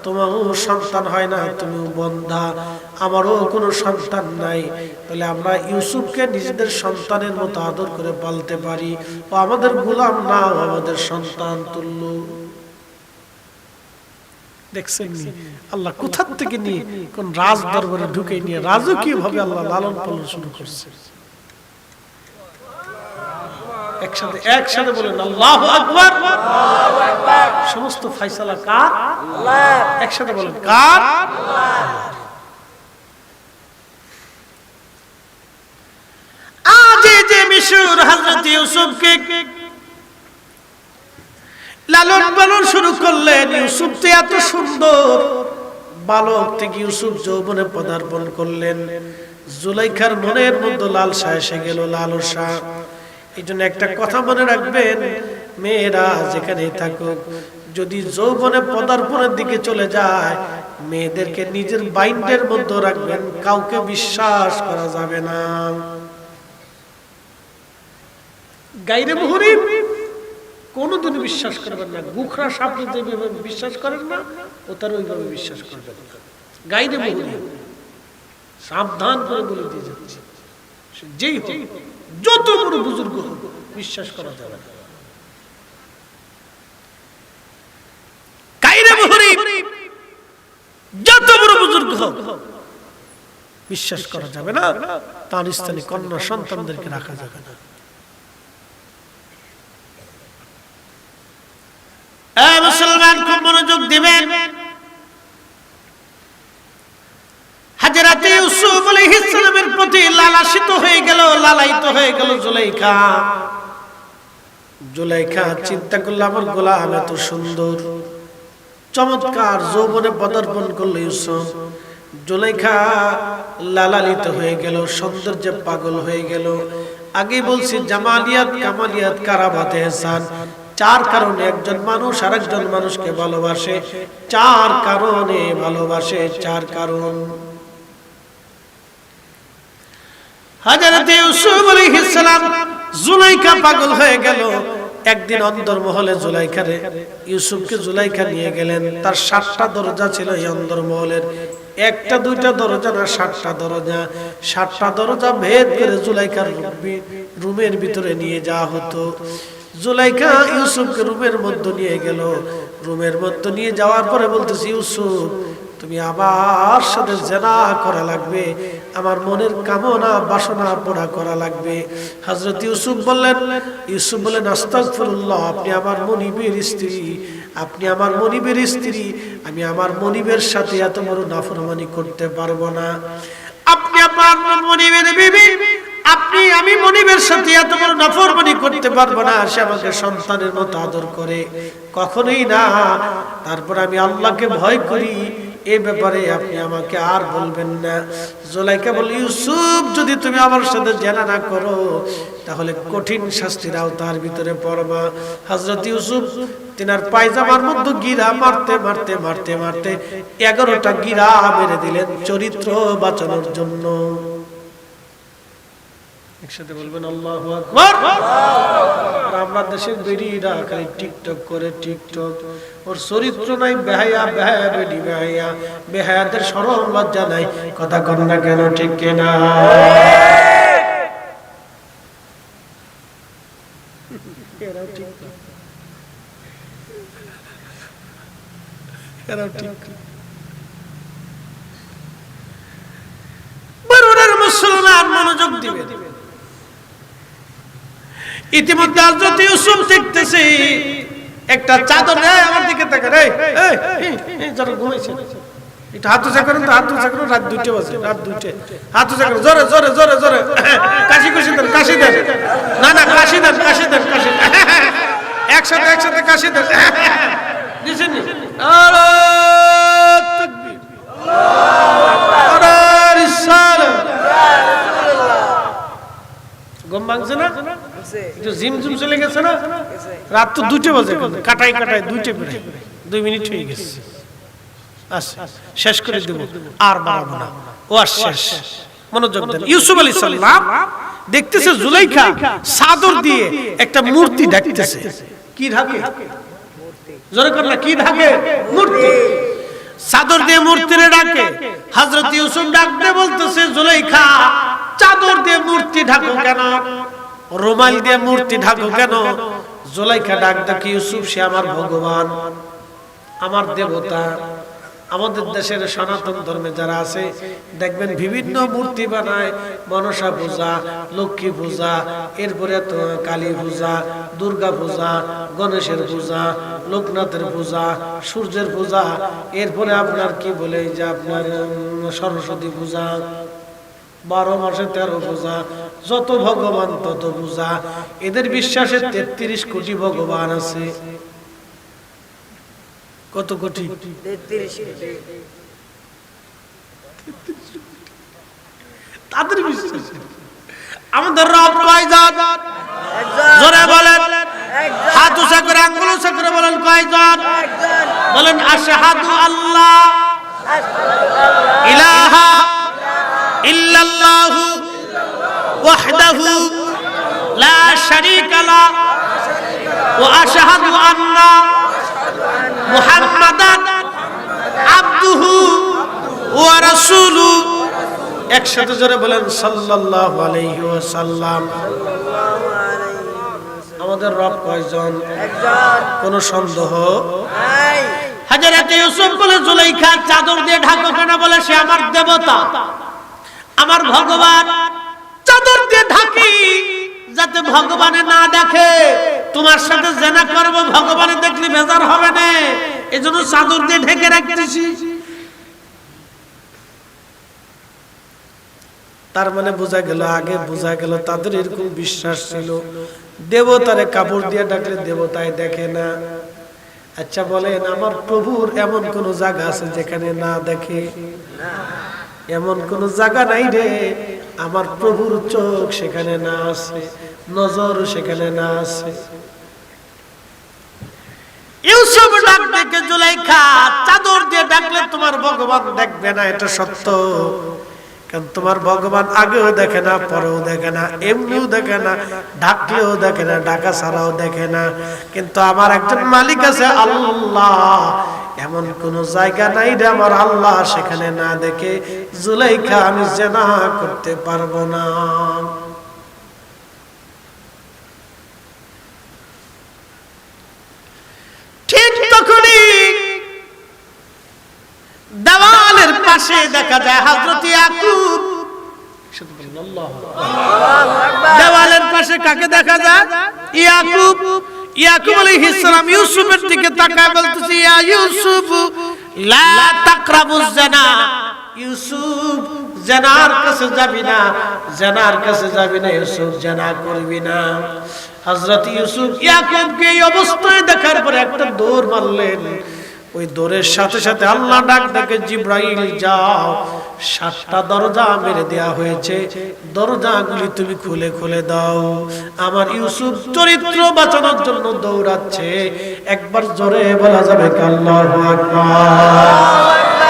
তোমারও সন্তান হয় না, তুমিও বন্ধা, আমারও কোনো সন্তান নাই, তাহলে আমরা ইউসুফকে নিজেদের সন্তানের মতো আদর করে পালতে পারি। ও আমাদের গোলাম না, আমাদের সন্তান তুল্য। দেখছেন আল্লাহ কোথা থেকে নিয়ে কোন রাজ দরবারে ঢুকে নিয়ে রাজকীয় ভাবে আল্লাহ লালন পালন শুরু করছে। একসাথে বলেন আল্লাহু আকবার। সমস্ত ফয়সালা কার? আল্লাহ। একসাথে বলেন কার? আল্লাহ। আজ যে মিশর হযরত ইউসুফকে লালন পালন শুরু করলেন। ইউসুফ তো এত সুন্দর, বালক থেকে ইউসুফ যৌবনে পদার্পণ করলেন। জুলাইখার মনের মধ্যে লালসা এসে গেল, লালসা। এই জন্য একটা কথা মনে রাখবেন, মেয়েরা যেখানেই থাকুক, যদি যৌবনে পদার্পণের দিকে চলে যায়, মেয়েদেরকে নিজের বাইন্ডের মধ্যে রাখবেন, কাউকে বিশ্বাস করা যাবে না। গাইরে মুহরিম কোনদিন বিশ্বাস করবেন না। গুখরা সাপ যেভাবে বিশ্বাস করেন না, ও তার ওইভাবে বিশ্বাস করবেন না। গাইরে মুহরিম সাবধান করে বলে দিয়ে যাচ্ছে, যেই হোক, যত বড় বুজুর্গ হোক, বিশ্বাস করা যাবে না। গাইরে মুহরিম যত বড় বুজুর্গ হোক, বিশ্বাস করা যাবে না। তার স্থানে কন্যা সন্তানদেরকে রাখা যাবে না। মুসলমান খুব মনোযোগ দিবেন। হযরত ইউসুফ আলাইহিস সালামের প্রতি লালায়িত হয়ে গেল জুলাইখা। জুলাইখা চিন্তা করল, আমার গোলাম এত সুন্দর, চমৎকার, যৌবনে পদার্পণ করলো ইউসুফ। জুলাইখা লালায়িত হয়ে গেল, সৌন্দর্যে পাগল হয়ে গেল। আগে বলছি জামালিয়াত, কামালিয়াত, কারামাতে ইহসান, চার কারণে একজন মানুষ আরেকজন মানুষকে ভালোবাসে। চার কারণে ভালোবাসে, চার কারণ। হযরত ইউসুফ আলাইহিস সালাম, জুলাইখা পাগল হয়ে গেল। একদিন অন্দরমহলে জুলাইখারে, ইউসুফকে জুলাইখা নিয়ে গেলেন। তার 7টা দরজা ছিল এই অন্দরমহলের, একটা দুইটা দরজা না, 7টা দরজা। 7টা দরজা ভেদ করে জুলাইখার রুমের ভিতরে নিয়ে যাওয়া হতো। জুলাইখা ইউসুফকে রুমের মধ্যে নিয়ে গেল। রুমের মধ্যে নিয়ে যাওয়ার পরে বলতেছি, ইউসুফ তুমি আমার সাথে জিনা করা লাগবে, আমার মনের কামনা বাসনা পুরা করা লাগবে। হযরত ইউসুফ বললেন আস্তাগফিরুল্লাহ, আপনি আমার মনিবের স্ত্রী, আপনি আমার মনিবের স্ত্রী, আমি আমার মনিবের সাথে এত বড় নাফরমানি করতে পারবো না। আপনি আমার মনিবের বিবি, আমি মনিবের সাথে এত বড় নাফরমানি করতে পারবো না। সে আমাকে সন্তানের মতো আদর করে, কখনোই না। তারপর আমি আল্লাহকে ভয় করি, এই ব্যাপারে আপনি আমাকে আর বলবেন না। জুলাইখা বলে, ইউসুফ যদি তুমি আমার সাথে জিনা না করো, তাহলে কঠিন শাস্তির আওতার ভিতরে পড়বা। হযরত ইউসুফ তিনার পায়জামার মধ্যে গিরা মারতে মারতে মারতে মারতে 11টা গিরা মেরে দিলেন, চরিত্র বাঁচানোর জন্য। একসাথে বলবেন আল্লাহু আকবার। আমরা দেশের বেরিয়েরা খালি টিকটক করে, টিকটক, ওর চরিত্র নাই, বেহায়া বেহায়া বেডি বেহায়া, বেহায়াদের শরম লজ্জা নাই। কথা কন না কেন, ঠিক কিনা? এরাও ঠিক না, এরাও ঠিক। দিবেন। ইতিমধ্যে হযরত ইউসুফ দেখতেছে একটা চাদর, আমার দিকে তাকান, এই যারা ঘুমাইছে একটু হাত উঁচা করেন তো, হাত উঁচা করুন, রাত 2টা বাজে, রাত 2টা, হাত উঁচা করুন, জোরে জোরে জোরে জোরে, কাশি খুশি দেন, কাশি দেন, না না কাশি দেন, কাশি দেন, কাশি একসাথে একসাথে কাশি দেন, দিছেন নি? আল্লাহু তাকবীর, আল্লাহু রিসালাত। ঘুম ভাঙছে না? একটু জিমঝুম চলে গেছে না? রাত তো 2টা বাজে, কাটাই কাটাই 2টা বেড়ে 2 মিনিট হয়ে গেছে। আচ্ছা শেষ করে দেব, আর বাড়াবো না, ও আর শেষ। মনোযোগ দেন। ইউসুফ আলাইহিস সালাম দেখতেছে জুলাইখা চাদর দিয়ে একটা মূর্তি ঢাকতেছে। কি ঢাকে? জোরে কর না, কি ঢাকে? মূর্তি। চাদর দিয়ে মূর্তিরে ডাকে। হযরত ইউসুফ ডাকতে বলতেছে, জুলাইখা চাদর দিয়ে মূর্তি ঢাকো কেন? রুমাল দিয়ে মূর্তি ঢাকো কেন? জুলাইখা ডাক দেখে, ইউসুফ সে আমার ভগবান, আমার দেবতা। আমাদের দেশের সনাতন ধর্মে যারা আছে দেখবেন বিভিন্ন মূর্তি বানায়, মনসা পূজা, লক্ষ্মী পূজা, এরপরে তো কালী পূজা, দুর্গা পূজা, গণেশের পূজা, লোকনাথের পূজা, সূর্যের পূজা, এরপরে আপনার কি বলে যে আপনার সরস্বতী পূজা, 12 মাসে 13 পূজা, যত ভগবান তত পূজা। এদের বিশ্বাসে 33 কোটি ভগবান আছে। কত কোটি? 33 কোটি। তাদের বিশ্বাস। আমাদের রব কয়জন? একজন। জোরে বলেন, একজন। হাত উঁচা করে, আঙ্গুল উঁচা করে বলেন, কয়জন? একজন। বলেন, আশহাদু আল্লাহ ইলাহা ইল্লাল্লাহু ওয়াহদাহু লা শারীকা লাহু ওয়া আশহাদু আন্না মুহাম্মাদান আবদুহু ওয়া রাসূলুহু। একসাথে জোরে বলেন, সাল্লাল্লাহু আলাইহি ওয়াসাল্লাম। আমাদের রব কয়জন? একজন। কোনো সন্দেহ নাই। হযরত ইউসুফ বলে, জুলাইখা চাদর দিয়ে ঢাকো কেন? বলে, সে আমার দেবতা, আমার ভগবান। চাদর দিয়ে ঢাকি যাতে ভগবানে না দেখে। তোমার সাথে জেনা করব, ভগবানে দেখলে বেজার হবে না, এজন্য চাদর দিয়ে ঢেকে রাখতেছি। তার মানে বোঝা গেল, আগে বোঝা গেল তাদের এরকম বিশ্বাস ছিল, দেবতারে কাপড় দিয়ে ডাকলে দেবতায় দেখে না। আচ্ছা বলেন, আমার প্রভুর এমন কোন জায়গা আছে যেখানে না দেখে? এমন কোন জায়গা নাই রে, আমার প্রভুর চোখ সেখানে না আছে, নজর সেখানে না আছে। ইউসুফ ডাক ডেকে, জুলাইখা চাদর দিয়ে ডাকলে তোমার ভগবান দেখবে না, এটা সত্য। কারণ তোমার ভগবান আগেও দেখে না, পরেও দেখে না, এমনিও দেখে না, ঢাকলেও দেখে না, ঢাকা ছাড়াও দেখে না। কিন্তু আমার একজন মালিক আছে, আল্লাহ। এমন কোন জায়গা নাই রে আমার আল্লাহ সেখানে না দেখে। জুলাইখা আমি জেনা করতে পারবো না। ঠিক তখনই দেওয়ালের পাশে দেখা যায় হযরত ইয়াকুব। দেওয়ালের পাশে কাকে দেখা যায়? ইয়াকুব। ইয়াকুব আলাইহিস সালাম ইউসুফের দিকে তাকায় বলতেছে, ইয়া ইউসুফ লা তাকরাবুজ জিনা। ইউসুফ জিনার কাছে যাবি না, জিনার কাছে যাবি না, ইউসুফ জিনা করবি না। হযরত ইউসুফ ইয়াকুবকে এই অবস্থায় দেখার পরে একটা দৌড় মারলেন। ওই দৌড়ের সাথে সাথে আল্লাহ ডাক ডাকে, জিবরাইল যাও, 7টা দরজা মেরে দেয়া হয়েছে, দরজাগুলি তুমি খুলে খুলে দাও। আমার ইউসুফ চরিত্র বাঁচানোর জন্য দৌড়াচ্ছে। একবার জোরে বলা যাবে আল্লাহু আকবার।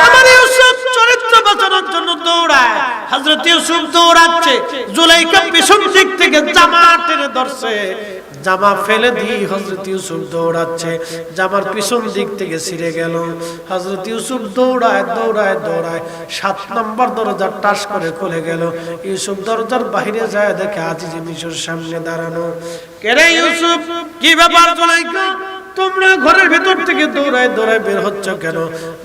আমার ইউসুফ চরিত্র বাঁচানোর জন্য দৌড়ায়। হযরত ইউসুফ দৌড়াচ্ছে, জুলাইখা পিছন দিক থেকে জামা টেনে ধরছে, জামা ফেলে দিয়ে হযরত ইউসুফ দৌড়াচ্ছে, জামার পিছন দিক থেকে ছিঁড়ে গেল। হযরত ইউসুফ দৌড়ায় দৌড়ায় দৌড়ায় 7 নম্বর দরজা টাস করে খুলে গেল। ইউসুফ দরজার বাইরে যায়, দেখে আজিজ মিশর সামনে দাঁড়ানো। কে রে ইউসুফ? কি ব্যাপার? জুলাইখা তোমরা ঘরের ভেতর থেকে দৌড়ায় দৌড়ায় বের হচ্ছ কেন?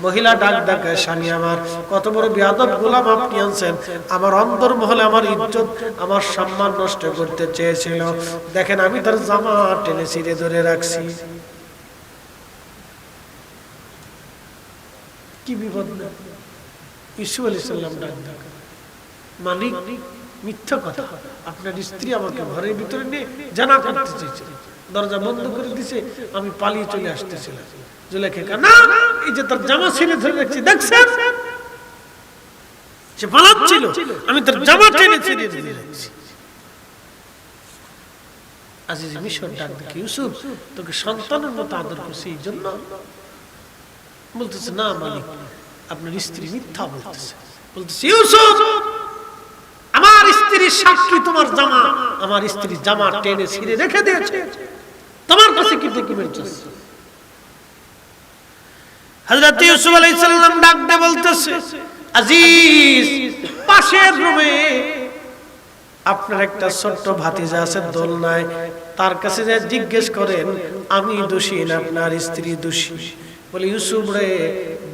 মহিলা ডাক ডাকায়, স্বামী আমার, কত বড় বেয়াদব গোলাম আপনি আনছেন, আমার অন্তর্মহলে আমার ইজ্জত আমার সম্মান নষ্ট করতে চেয়েছিল, দেখেন আমি তার জামা টেনে ছিঁড়ে ধরে রাখছি। কি বিপদ না? ইউসুফ আলাইহিস সালাম ডাক ডাকা, মালিক মিথ্যা কথা, আপনার স্ত্রী আমাকে ঘরের ভিতরে নিয়ে জানা করতে চেয়েছিল, দরজা বন্ধ করে দিছে, আমি পালিয়ে চলে আসতেছিলাম। জুলেখা না, এই যে তার জামা ছিঁড়ে ধরে রাখছি, দেখছেন সে পালাচ্ছিল, আমি তার জামা টেনে ছিঁড়ে ধরে রাখছি। আজিজ মিশর ডাক দেখে, ইউসুফ তোকে সন্তানের মতো আদর করছে, এই জন্য বলতেছে না মালিক আপনার স্ত্রী মিথ্যা বলতেছে। বলতেছে ইউসুফ আমার স্ত্রীর সাক্ষী তোমার জামা, আমার স্ত্রী জামা টেনে ছিঁড়ে রেখে দিয়েছে, তোমার কাছে কি ডকুমেন্ট আছে? হযরত ইউসুফ আলাইহিস সালাম ডাক দিয়ে বলতেছে, আজিজ পাশের রুমে আপনার একটা ছোট্ট ভাতিজা আছে দোলনায়, তার কাছে যে জিজ্ঞেস করেন আমি দোষী না আপনার স্ত্রী দোষী। বলে ইউসুফ রে,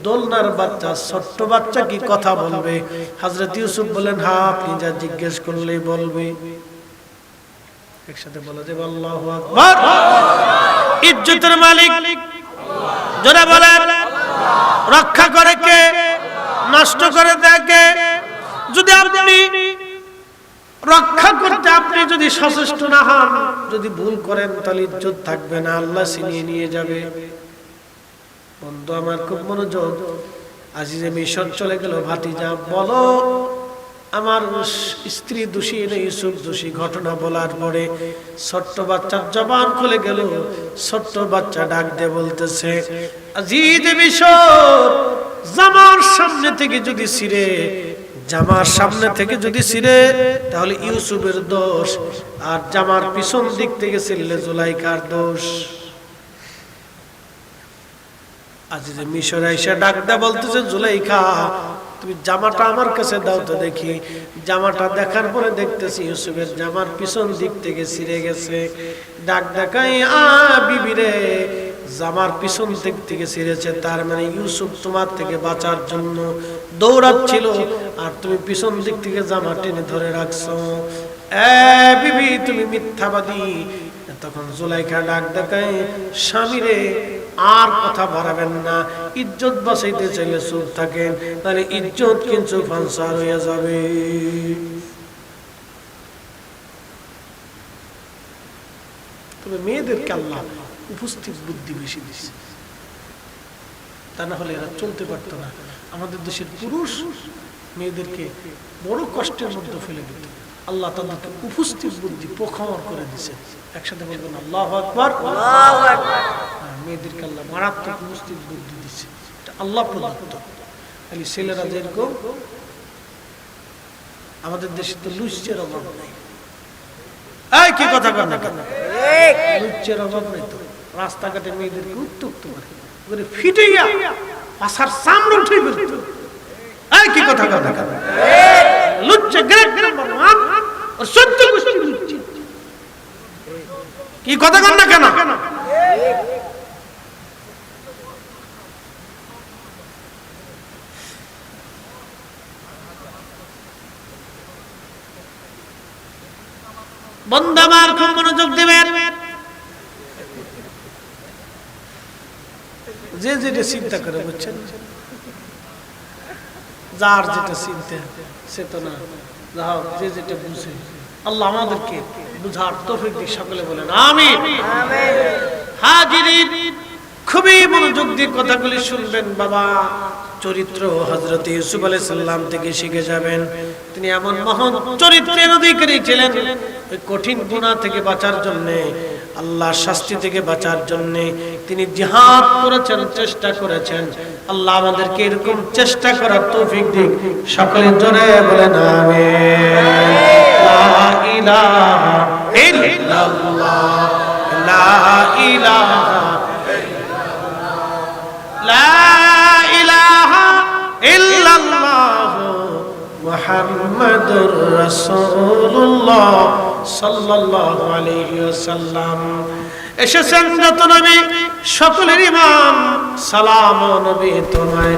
দোলনার বাচ্চা ছোট্ট বাচ্চা কি কথা বলবে? হযরত ইউসুফ বলেন হ্যাঁ, আপনি যা জিজ্ঞেস করলেই বলবে। একসাথে বলা যাবে আল্লাহু আকবার। ইজ্জতের মালিক যারা বলেন, রক্ষা করে কে, নষ্ট করে দেয় কে? যদি আপনি রক্ষা করতে আপনি যদি সচেষ্ট না হন, যদি ভুল করেন তাহলে ইজ্জত থাকবে না, আল্লাহ ছিনিয়ে নিয়ে যাবে। বন্ধু আমার খুব মনোযোগ, আজিজে মিশর চলে গেল, ভাতিজা বলো আমার স্ত্রী দোষী না ইউসুফ দোষী? ঘটনা বলার পরে ছোট্ট বাচ্চার জবান খুলে গেল, ছোট্ট বাচ্চা ডাক দিয়ে বলতেছে, আজিজে মিশর জামার সামনে থেকে যদি ছিঁড়ে, জামার সামনে থেকে যদি ছিঁড়ে তাহলে ইউসুফের দোষ, আর জামার পিছন দিক থেকে ছিঁড়লে জুলাইখার দোষ। আজিজে মিশর আইসা ডাক দেয়া বলতেছে, জুলাইখা তুমি জামাটা আমার কাছে দাও তো দেখি। জামাটা দেখার পরে দেখতেছি ইউসুফের জামার পিছন দিক থেকে ছিঁড়ে গেছে। ডাক দেখাই, বিবি রে, জামার পিছন দিক থেকে ছিঁড়েছে, তার মানে ইউসুফ তোমার থেকে বাঁচার জন্য দৌড়াচ্ছিল, আর তুমি পিছন দিক থেকে জামা টেনে ধরে রাখছো। বিবি তুমি মিথ্যাবাদী। তখন জুলাইখা ডাক দেখায়, স্বামী রে আর কথা বাড়াবেন না, ইজ্জত বাঁচাইতে চাইলে চুপ থাকেন, তাহলে ইজ্জত কিন্তু ফান্সার হয়ে যাবে। তবে মেয়েদেরকে আল্লাহ উপস্থিত বুদ্ধি বেশি দিচ্ছে, তা না হলে এরা চলতে পারতো না। আমাদের দেশের পুরুষ মেয়েদেরকে বড় কষ্টের মধ্যে ফেলে দিত, আল্লাহ তাদেরকে উপস্থিত বুদ্ধি প্রখর করে দিছে। একসাথে বলবেন আল্লাহু আকবার। মেয়েদেরকে আল্লাহ মারাত্মক উপস্থিত বুদ্ধি দিচ্ছে, এটা আল্লাহ প্রদত্ত। খালি ছেলেরা যেরকম, আমাদের দেশে তো লুচ্চের অভাব নেই। এই কি কথা বলেন না কেন? লুচ্চের অভাব নেই তো। রাস্তাঘাটে মেয়েদেরকে উত্তক্ত করে ফিটাইয়া পাছার চামড়া উঠে ফেলত। এই কি কথা বলেন না কেন? লুচ্চে গ্রেড নাম্বার 1 আর 14 গোষ্ঠী লুচ্চে। কি কথা বলেন না কেন? বন্ধু আমার খুব মনোযোগ দিবেন, যে যেটা চিন্তা করে, বুঝছেন, যার যেটা চিন্তা সে তো না, যে যেটা বুঝে, আল্লাহ আমাদেরকে বুঝার তৌফিক দিক। সকলে বলেন আমিন। হাজিরিন, খুবই মনোযোগ দিয়ে কথাগুলি শুনবেন বাবা। চরিত্র হযরত ইউসুফ আলাইহিস সালাম থেকে শিখে যাবেন। তিনি এমন মহান চরিত্রের অধিকারী ছিলেন, ওই কঠিন গুনাহ থেকে বাঁচার জন্য, আল্লাহর শাস্তি থেকে বাঁচার জন্য তিনি জিহাদ করেছেন, চেষ্টা করেছেন। আল্লাহ আমাদেরকে এরকম চেষ্টা করার তৌফিক দিক। সকলে জোরে বলেন আমিন। লা ইলাহা ইল্লাল্লাহ, লা ইলাহা ইল্লাল্লাহ মুহাম্মাদুর রাসূলুল্লাহ সাল্লাল্লাহু আলাইহি ওয়াসাল্লাম। এসেছেন যত নবী সকলের ইমাম, সালাম ও নবী তোমায়।